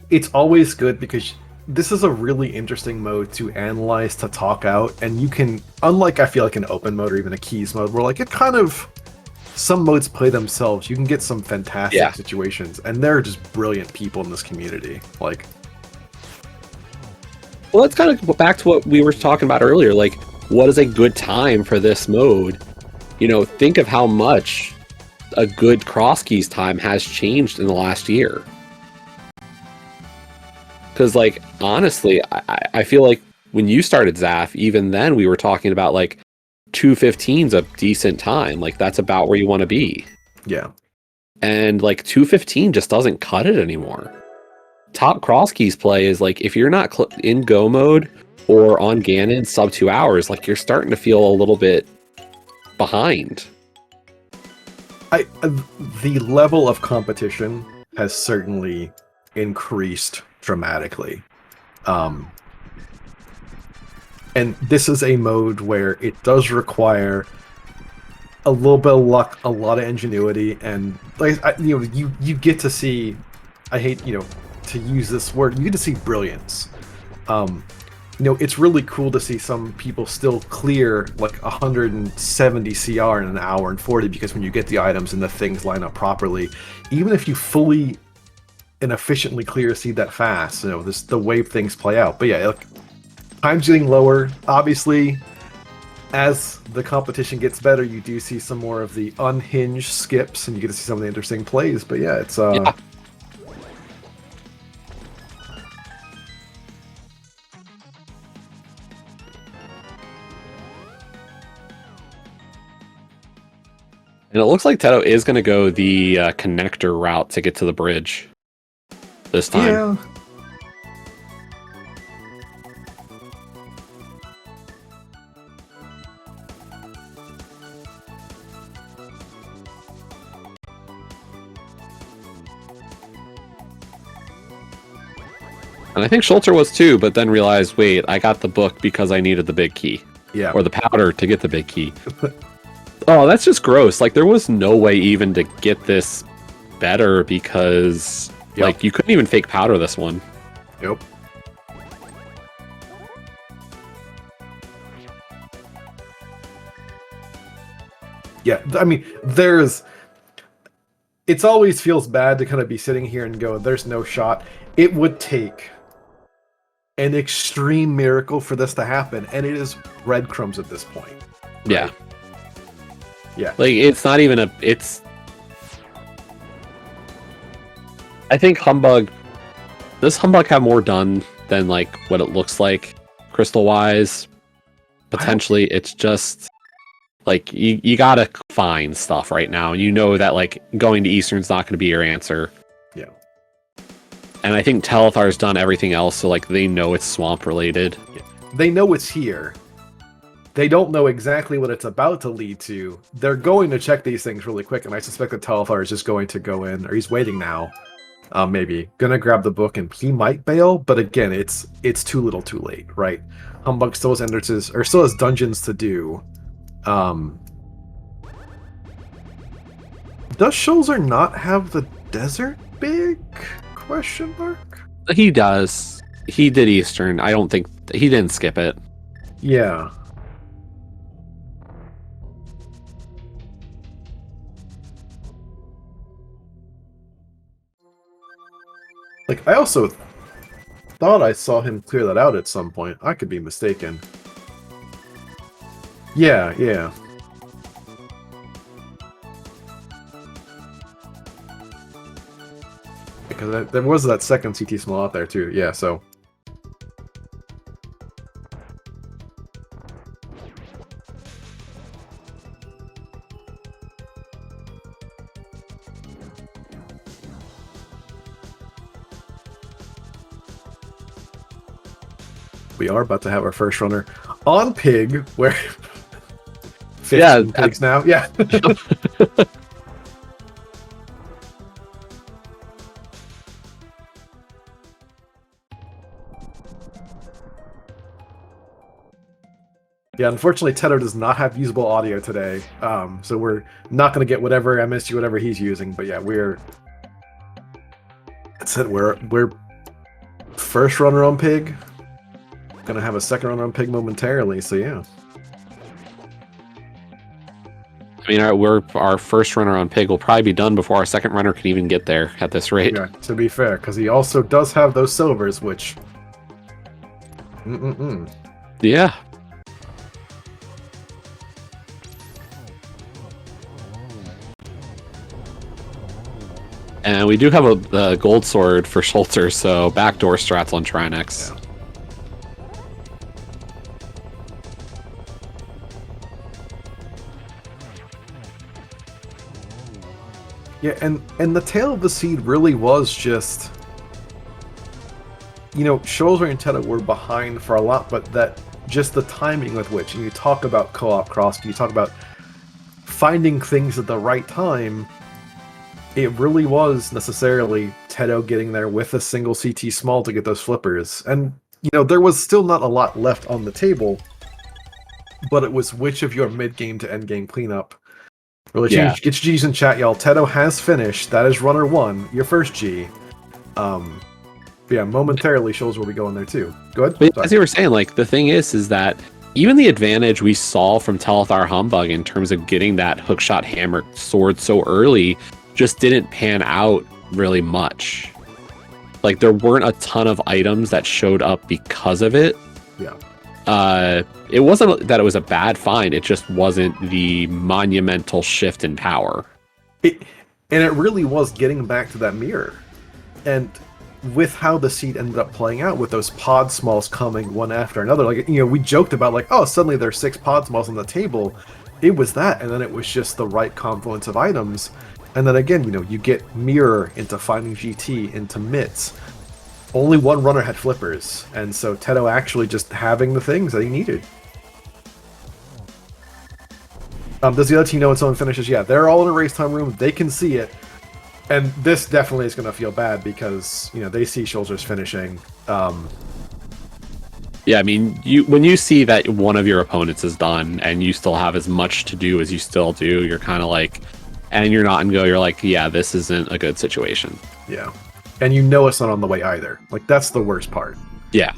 it's always good because this is a really interesting mode to analyze, to talk out, and you can, unlike I feel like an open mode or even a keys mode, where like it kind of some modes play themselves. You can get some fantastic Yeah. situations, and there are just brilliant people in this community. Like, Well, let's kind of go back to what we were talking about earlier. Like, what is a good time for this mode? You know, think of how much a good Crosskeys time has changed in the last year. Because, like, honestly, I feel like when you started Zaf, even then we were talking about like 2:15's a decent time. Like, that's about where you want to be. yeah, And like 2:15 just doesn't cut it anymore. Top Crosskeys play is like if you're not in go mode or on Ganon sub 2 hours, like you're starting to feel a little bit behind. the level of competition has certainly increased dramatically. And this is a mode where it does require a little bit of luck, a lot of ingenuity, and like you get to see. I hate to use this word. You get to see brilliance. It's really cool to see some people still clear like 170 CR in an hour and 40 because when you get the items and the things line up properly, even if you fully and efficiently clear a seed that fast, the way things play out. But yeah, like, time's getting lower. Obviously, as the competition gets better, you do see some more of the unhinged skips, and you get to see some of the interesting plays. But yeah, it's Yeah. And it looks like Teto is going to go the connector route to get to the bridge this time. Yeah. And I think Schulzer was too, but then realized, wait, I got the book because I needed the big key. Yeah. Or the powder to get the big key. Oh, that's just gross. Like, there was no way even to get this better because, like, you couldn't even fake powder this one. Yep. Yeah, I mean, it's always feels bad to kind of be sitting here and go, there's no shot. It would take an extreme miracle for this to happen, and it is breadcrumbs at this point. Right? Yeah. Yeah. Like, it's not even it's... I think Humbugh... Does Humbugh have more done than, like, what it looks like, crystal-wise? Potentially, it's just... Like, you gotta find stuff right now, and you know that, like, going to Eastern's not gonna be your answer. Yeah. And I think Telethar's done everything else, so, like, they know it's swamp-related. Yeah. They know it's here. They don't know exactly what it's about to lead to. They're going to check these things really quick, and I suspect that Telethar is just going to go in, or he's waiting now. Maybe gonna grab the book, and he might bail. But again, it's too little, too late, right? Humbugh still has entrances, or still has dungeons to do. Does Schulzer not have the desert big? Question mark. He does. He did Eastern. I don't think he didn't skip it. Yeah. Like, I also thought I saw him clear that out at some point. I could be mistaken. Yeah, yeah. Because there was that second CT small out there too. Yeah, so. We are about to have our first runner on Pig, where 15 pigs now. Yeah. Yeah, unfortunately, Teto does not have usable audio today, so we're not going to get whatever MSG, whatever he's using. But yeah, that's it. We're first runner on Pig. Gonna have a second runner on Pig momentarily, so yeah. I mean, our first runner on Pig will probably be done before our second runner can even get there at this rate. Yeah, to be fair, because he also does have those silvers, which... Yeah. And we do have a gold sword for Schulzer, so backdoor strats on Trinex. Yeah, and the tail of the seed really was just... You know, Schulzer and Teto were behind for a lot, but that just the timing with which, and you talk about co-op cross, you talk about finding things at the right time, it really was necessarily Teto getting there with a single CT small to get those flippers. And, you know, there was still not a lot left on the table, but it was which of your mid-game to end-game cleanup. Really, get your G's in chat, y'all. Teto has finished. That is runner 1, your first G. Yeah, momentarily, Schulzer will be going there too. Go ahead. But as you were saying, like, the thing is that even the advantage we saw from telethar Humbugh in terms of getting that hookshot hammer sword so early just didn't pan out really much. Like, there weren't a ton of items that showed up because of it. Yeah. It wasn't that it was a bad find, it just wasn't the monumental shift in power. And it really was getting back to that mirror. And with how the seed ended up playing out, with those pod smalls coming one after another, like, you know, we joked about, like, oh, suddenly there's 6 pod smalls on the table. It was that, and then it was just the right confluence of items. And then again, you know, you get mirror into finding GT into mitts. Only one runner had flippers, and so Teto actually just having the things that he needed. Does the other team know when someone finishes? Yeah, they're all in a race time room. They can see it. And this definitely is going to feel bad because, you know, they see Schulzer's finishing. Yeah, I mean, when you see that one of your opponents is done and you still have as much to do as you still do, you're kind of like, and you're not in go, you're like, yeah, this isn't a good situation. Yeah. And you know it's not on the way either. Like, that's the worst part. Yeah.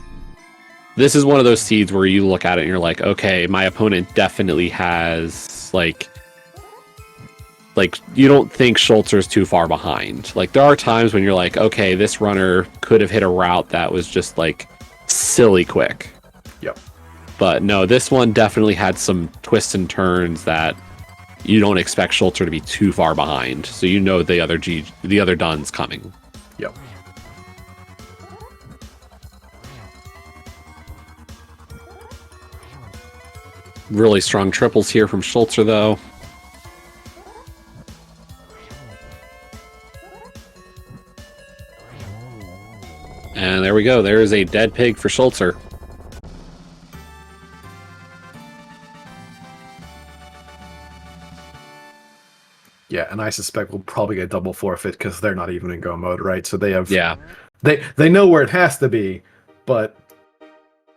This is one of those seeds where you look at it and you're like, okay, my opponent definitely has, like you don't think Schulzer's too far behind. Like, there are times when you're like, okay, this runner could have hit a route that was just, like, silly quick. Yep. But no, this one definitely had some twists and turns that you don't expect Schulzer to be too far behind. So you know the other Dun's coming. Yep. Really strong triples here from Schulzer, though. And there we go. There is a dead pig for Schulzer. Yeah, and I suspect we'll probably get double forfeit because they're not even in go mode, right? So they have... Yeah. They know where it has to be, but...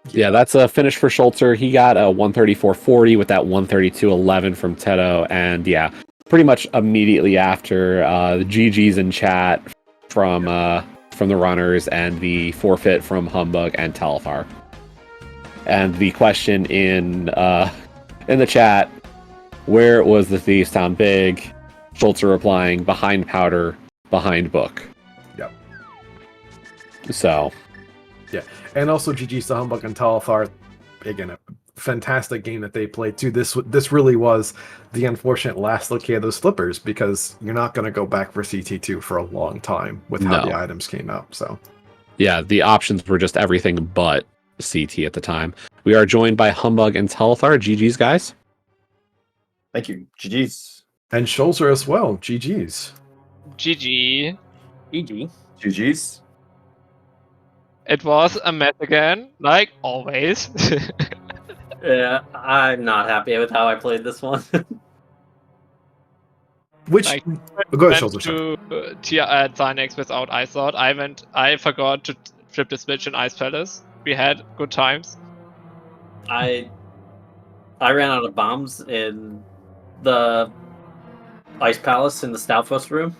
Yeah, that's a finish for Schulzer. He got a 134.40 with that 132.11 from Teto. And yeah, pretty much immediately after the GG's in chat from the runners and the forfeit from Humbugh and telethar. And the question in the chat, where was the thief sound big? Schulzer replying, behind powder, behind book. Yep. So... Yeah, and also GG's to Humbugh and telethar. Again, a fantastic game that they played too. This really was the unfortunate last look of those flippers because you're not going to go back for CT2 for a long time with how the items came out. So, yeah, the options were just everything but CT at the time. We are joined by Humbugh and telethar. GG's, guys. Thank you. GG's. And Schulzer as well. GG's. GG. GG. GG's. It was a mess again, like always. Yeah, I'm not happy with how I played this one. Which Like, go ahead, went Schulzer. to Zynex without Ice Sword. I forgot to flip the switch in Ice Palace. We had good times. I ran out of bombs in the Ice Palace in the Stoutfus room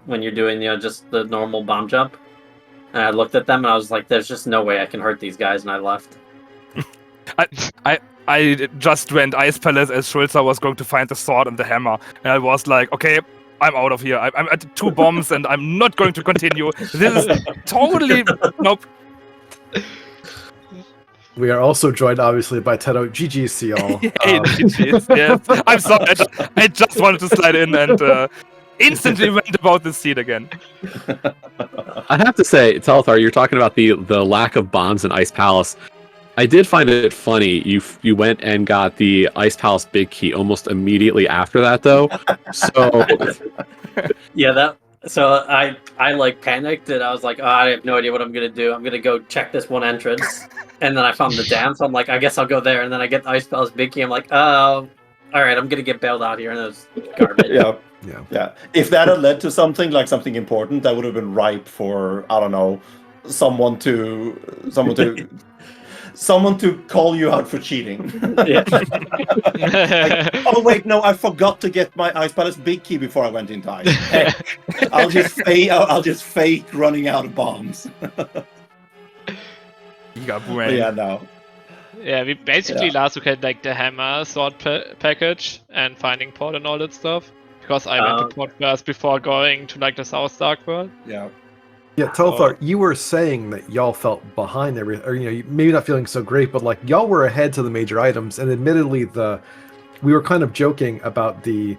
when you're doing, just the normal bomb jump. And I looked at them and I was like, "There's just no way I can hurt these guys," and I left. I just went Ice Palace as Schulzer was going to find the sword and the hammer, and I was like, okay, I'm out of here. I'm at 2 bombs, and I'm not going to continue. This is totally nope. We are also joined, obviously, by Teto. GG's, y'all. Hey, GG's, yes. I'm sorry. I just wanted to slide in and instantly went about this seat again. I have to say, Telethar, you're talking about the lack of bombs in Ice Palace. I did find it funny. You went and got the Ice Palace big key almost immediately after that, though. So Yeah, so I like panicked and I was like, oh, I have no idea what I'm gonna do. I'm gonna go check this one entrance, and then I found the dam, so I'm like, I guess I'll go there. And then I get the Ice Palace big key. I'm like, oh, all right, I'm gonna get bailed out here, and it was garbage. Yeah. If that had led to something important, that would have been ripe for, I don't know, someone to call you out for cheating. Yeah. Like, oh wait, no, I forgot to get my Ice Palace big key before I went into Ice. Heck, I'll just fake running out of bombs. Yeah, no. Yeah, we basically last week had like the hammer sword package and finding port and all that stuff. Because I went to port first before going to like the South Dark World. Yeah. Yeah, Telethar, you were saying that y'all felt behind everything, or maybe not feeling so great, but like y'all were ahead to the major items, and admittedly, we were kind of joking about the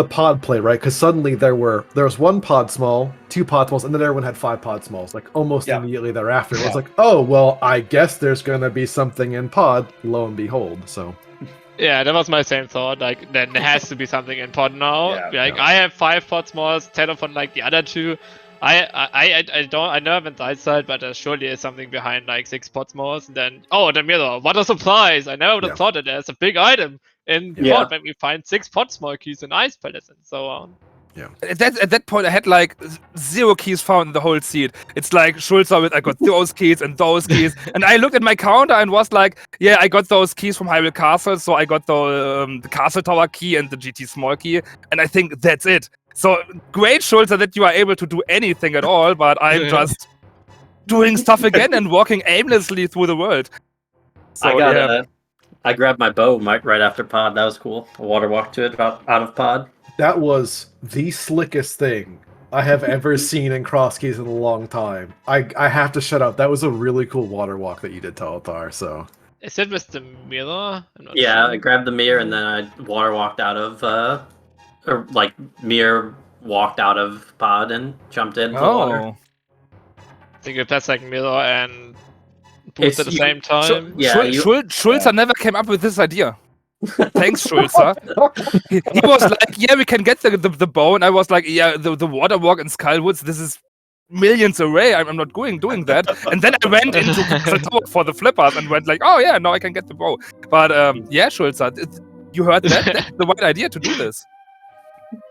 pod play, right? Because suddenly there was 1 pod small, 2 pod smalls, and then everyone had 5 pod smalls, like almost immediately thereafter. It was like, oh well, I guess there's gonna be something in pod. Lo and behold, so. Yeah, that was my same thought. Like, then there has to be something in pod now. I have 5 pod smalls, 10 of like the other 2. I know I haven't died side, but there surely is something behind like 6 pod smalls. And then the mirror. What a surprise! I never would have thought that there's a big item in pod when we find 6 pod small keys in Ice Palace and so on. Yeah. At that point, I had like 0 keys found in the whole seed. It's like Schulzer with I got those keys and those keys, and I looked at my counter and was like, yeah, I got those keys from Hyrule Castle, so I got the Castle Tower key and the GT small key, and I think that's it. So great, Schulzer, that you are able to do anything at all, but I'm just doing stuff again and walking aimlessly through the world. So, I grabbed my bow right after pod. That was cool. I water walked to it out of pod. That was the slickest thing I have ever seen in Crosskeys in a long time. I have to shut up. That was a really cool water walk that you did, Telethar. So Is it with the mirror? Yeah, I grabbed the mirror and then I water walked out of, mirror walked out of pod and jumped into the water. I think if that's like mirror and boost at the same time. Schulzer never came up with this idea. Thanks, Schulzer. He was like, yeah, we can get the bow, and I was like, yeah, the water walk in Skullwoods, this is millions away. I'm not doing that. And then I went into Castle Tower for the flippers and went like, oh yeah, now I can get the bow. But yeah, Schulzer, you heard that? That's the right idea to do this.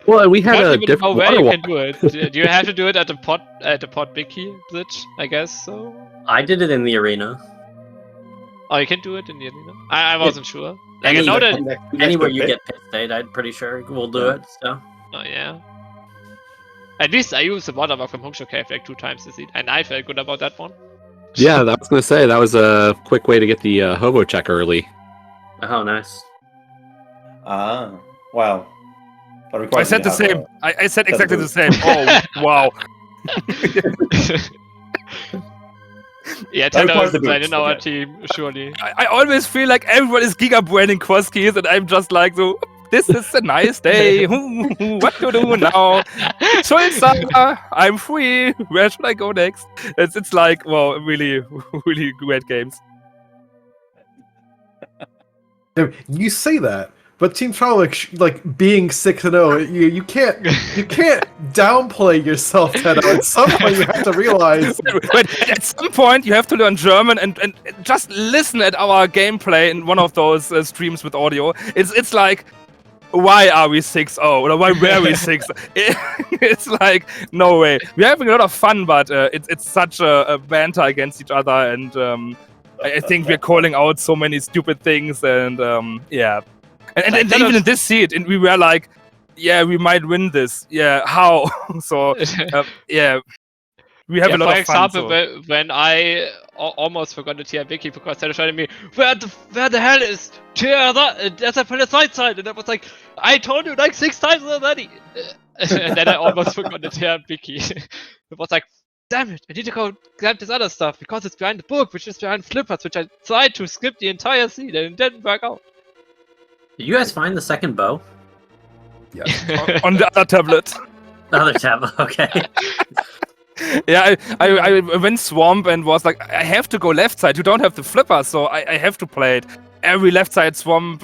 Well, we had a different where water you walk. can do it. Do you have to do it at the pod big key glitch? I guess so. I did it in the arena. Oh, you can do it in the arena. I wasn't sure. Like, I know that anywhere you get pit state, I'm pretty sure we'll do it. So. Oh yeah. At least I used the water walk from Humbugh Cave like 2 times this season, and I felt good about that one. Yeah, I was gonna say that was a quick way to get the hobo check early. Oh, nice. Well. I said the same. I said exactly the same. Oh, wow. Yeah, Teto is in our team, surely. I always feel like everyone is giga-branding Crosskeys, and I'm just like, so, this is a nice day. What to do now? Schulzer, I'm free. Where should I go next? It's like, well, really, really great games. you say that, but Team Trial like being 6-0, you can't downplay yourself, Teto. At some point, you have to realize. But at some point, you have to learn German and just listen at our gameplay in one of those streams with audio. It's like, why are we 6-0? Or why were we 6? It's like, no way. We're having a lot of fun, but it's such a banter against each other, and I think we're calling out so many stupid things, and yeah. And even in this seed, we were like, yeah, we might win this. Yeah, how? So, yeah. we have a lot for of fun. example, when I almost forgot to TR Vicky because they showed me where the hell is TR that's a right side, and I was like, I told you like 6 times already, and then I almost forgot to TR Vicky. It was like, damn it, I need to go grab this other stuff because it's behind the book, which is behind flippers, which I tried to skip the entire scene and it didn't work out. Did you guys find the second bow? Yes. On the other tablet. The other tab, okay. Yeah, I went swamp and was like, I have to go left side. You don't have the flipper, so I have to play it. Every left side swamp,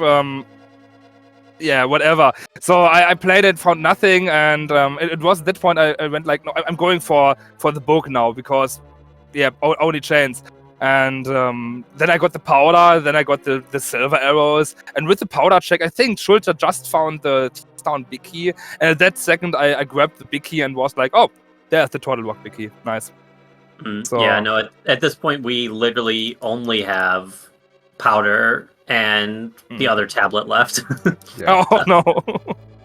yeah, whatever. So I played it, found nothing, and it was at that point I went like, no, I'm going for the book now because, yeah, only chains. And then I got the powder, then I got the silver arrows, and with the powder check, I think Schulzer just found the down big key, and at that second I grabbed the big key and was like, oh, there's the Turtle Rock big key. Nice. So, yeah, no, at this point we literally only have powder and the other tablet left. Oh no.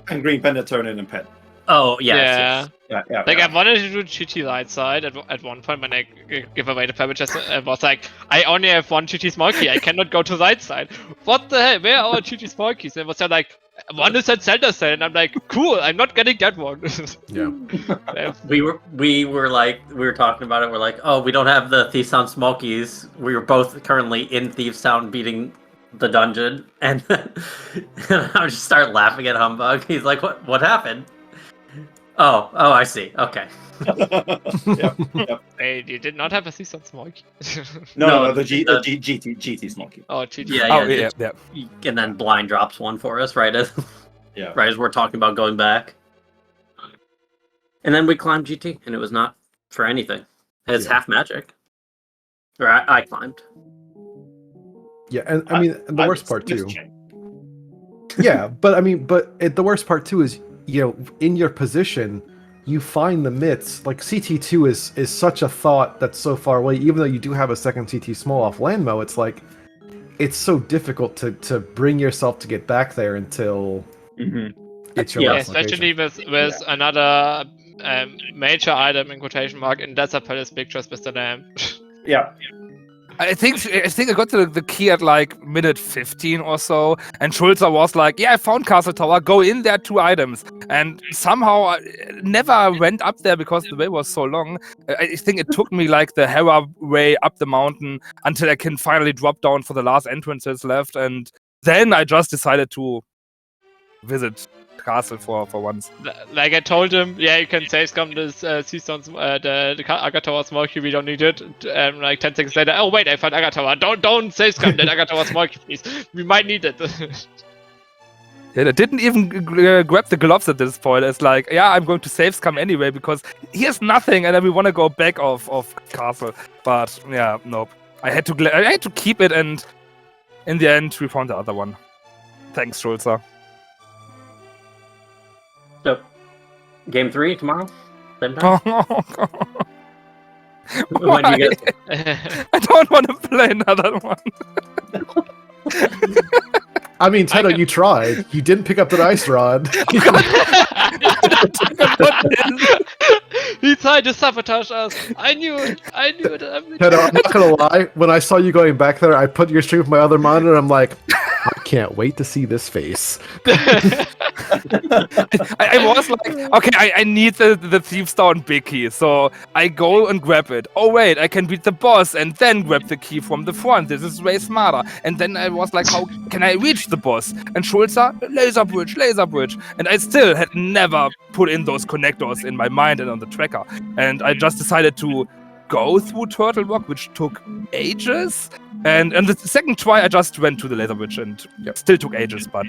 And green pen to turn in and pen. Oh yes. Yeah. Like I wanted to do GT right side at one point when I give away the privileges. I was like, I only have one GT small key. I cannot go to right side. What the hell? Where are our GT small keys? And it was like, one is at center cell, and I'm like, cool. I'm not getting that one. Yeah. We were talking about it. We're like, oh, we don't have the Thieves Town small keys. We were both currently in Thieves Town beating the dungeon, and I just start laughing at Humbugh. He's like, what happened? Oh, I see. Okay. Yep. Hey, you did not have a season small key. No, the GT small key. Oh, GT. Yeah. And then blind drops one for us right as we're talking about going back. And then we climbed GT, and it was not for anything. It's half magic. Or I climbed. Yeah, and I mean, the worst part too. Yeah, but the worst part too is, you know, in your position, you find the myths. Like CT2 is such a thought that's so far away. Even though you do have a second CT small off Landmo, it's like it's so difficult to bring yourself to get back there until it's your last especially location. with another major item in quotation mark in Desert Palace pictures with the name. Yeah. I think I got the key at like minute 15 or so, and Schulzer was like, yeah, I found Castle Tower, go in there, 2 items. And somehow I never went up there because the way was so long. I think it took me like the Hera way up the mountain until I can finally drop down for the last entrances left, and then I just decided to visit Castle for once. Like I told him, yeah, you can save scum this Seasons, the Agatowa small key, we don't need it. Like 10 seconds later, oh wait, I found Agatowa. Don't save scum that Agatowa small key, please. We might need it. Yeah, I didn't even grab the gloves at this point. It's like, yeah, I'm going to save scum anyway because here's nothing, and then we want to go back of Castle. But yeah, nope. I had to keep it, and in the end, we found the other one. Thanks, Schulzer. So, game 3 tomorrow? Same time? When do you get I don't want to play another one. I mean, Teto, you tried. You didn't pick up the ice rod. He tried to sabotage us. I knew it. Teto, I'm not gonna lie. When I saw you going back there, I put your stream with my other monitor. I'm like, I can't wait to see this face. I was like, okay, I need the Thieves Town big key, so I go and grab it. Oh wait, I can beat the boss and then grab the key from the front. This is way smarter. And then I was like, how can I reach the boss? And Schulzer, laser bridge. And I still had never put in those connectors in my mind and on the tracker. And I just decided to go through Turtle Rock, which took ages. And the second try, I just went to the laser bridge and still took ages, but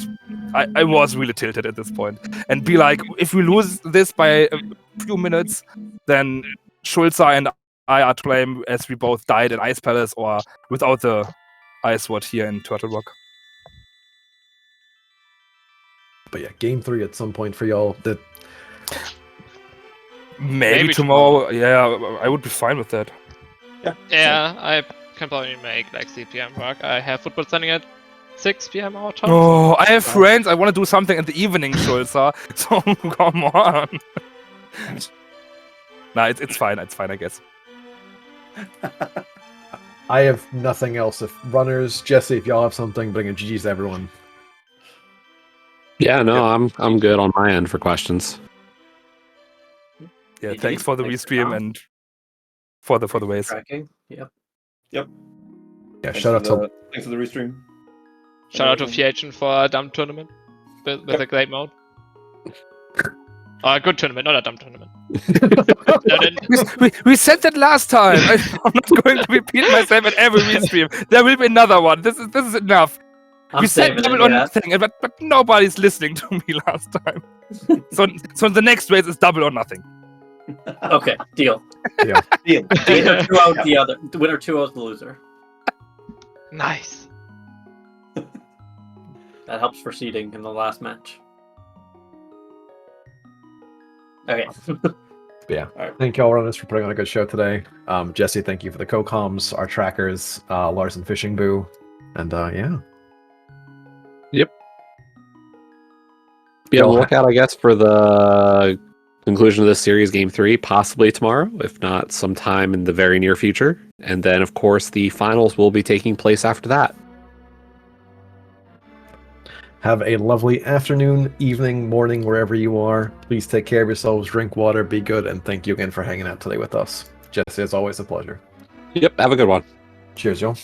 I was really tilted at this point. And be like, if we lose this by a few minutes, then Schulzer and I are to blame as we both died in Ice Palace or without the Ice Sword here in Turtle Rock. But yeah, game 3 at some point for y'all. That maybe tomorrow. Yeah, I would be fine with that. Yeah, I can probably make like 3 PM work. I have football starting at 6 PM our time. Oh, I have friends. I want to do something in the evening, Schulzer. So come on. Nah, it's fine. It's fine, I guess. I have nothing else. If runners, Jesse, if y'all have something, bring a GG's to everyone. Yeah, no, I'm good on my end for questions. Yeah, thanks for the restream and for the ways. Tracking. Yep. Yeah, Thanks shout out to thanks for the restream. Shout out to Fiation for a dumb tournament with a great mode. A good tournament, not a dumb tournament. We said that last time. I'm not going to repeat myself at every restream. There will be another one. This is enough. We said double or nothing, but nobody's listening to me last time. So the next race is double or nothing. Okay, deal. Yeah. Deal. Winner 2-0 the other. Winner 2-0 the loser. Nice. That helps for seeding in the last match. Okay. Yeah. All right. Thank y'all runners for putting on a good show today. Jesse, thank you for the co-coms, our trackers, Lars and Fishing Boo, and yeah. Be on the lookout, I guess, for the conclusion of this series, Game 3, possibly tomorrow, if not sometime in the very near future. And then, of course, the finals will be taking place after that. Have a lovely afternoon, evening, morning, wherever you are. Please take care of yourselves, drink water, be good, and thank you again for hanging out today with us. Jesse, it's always a pleasure. Yep, have a good one. Cheers, y'all.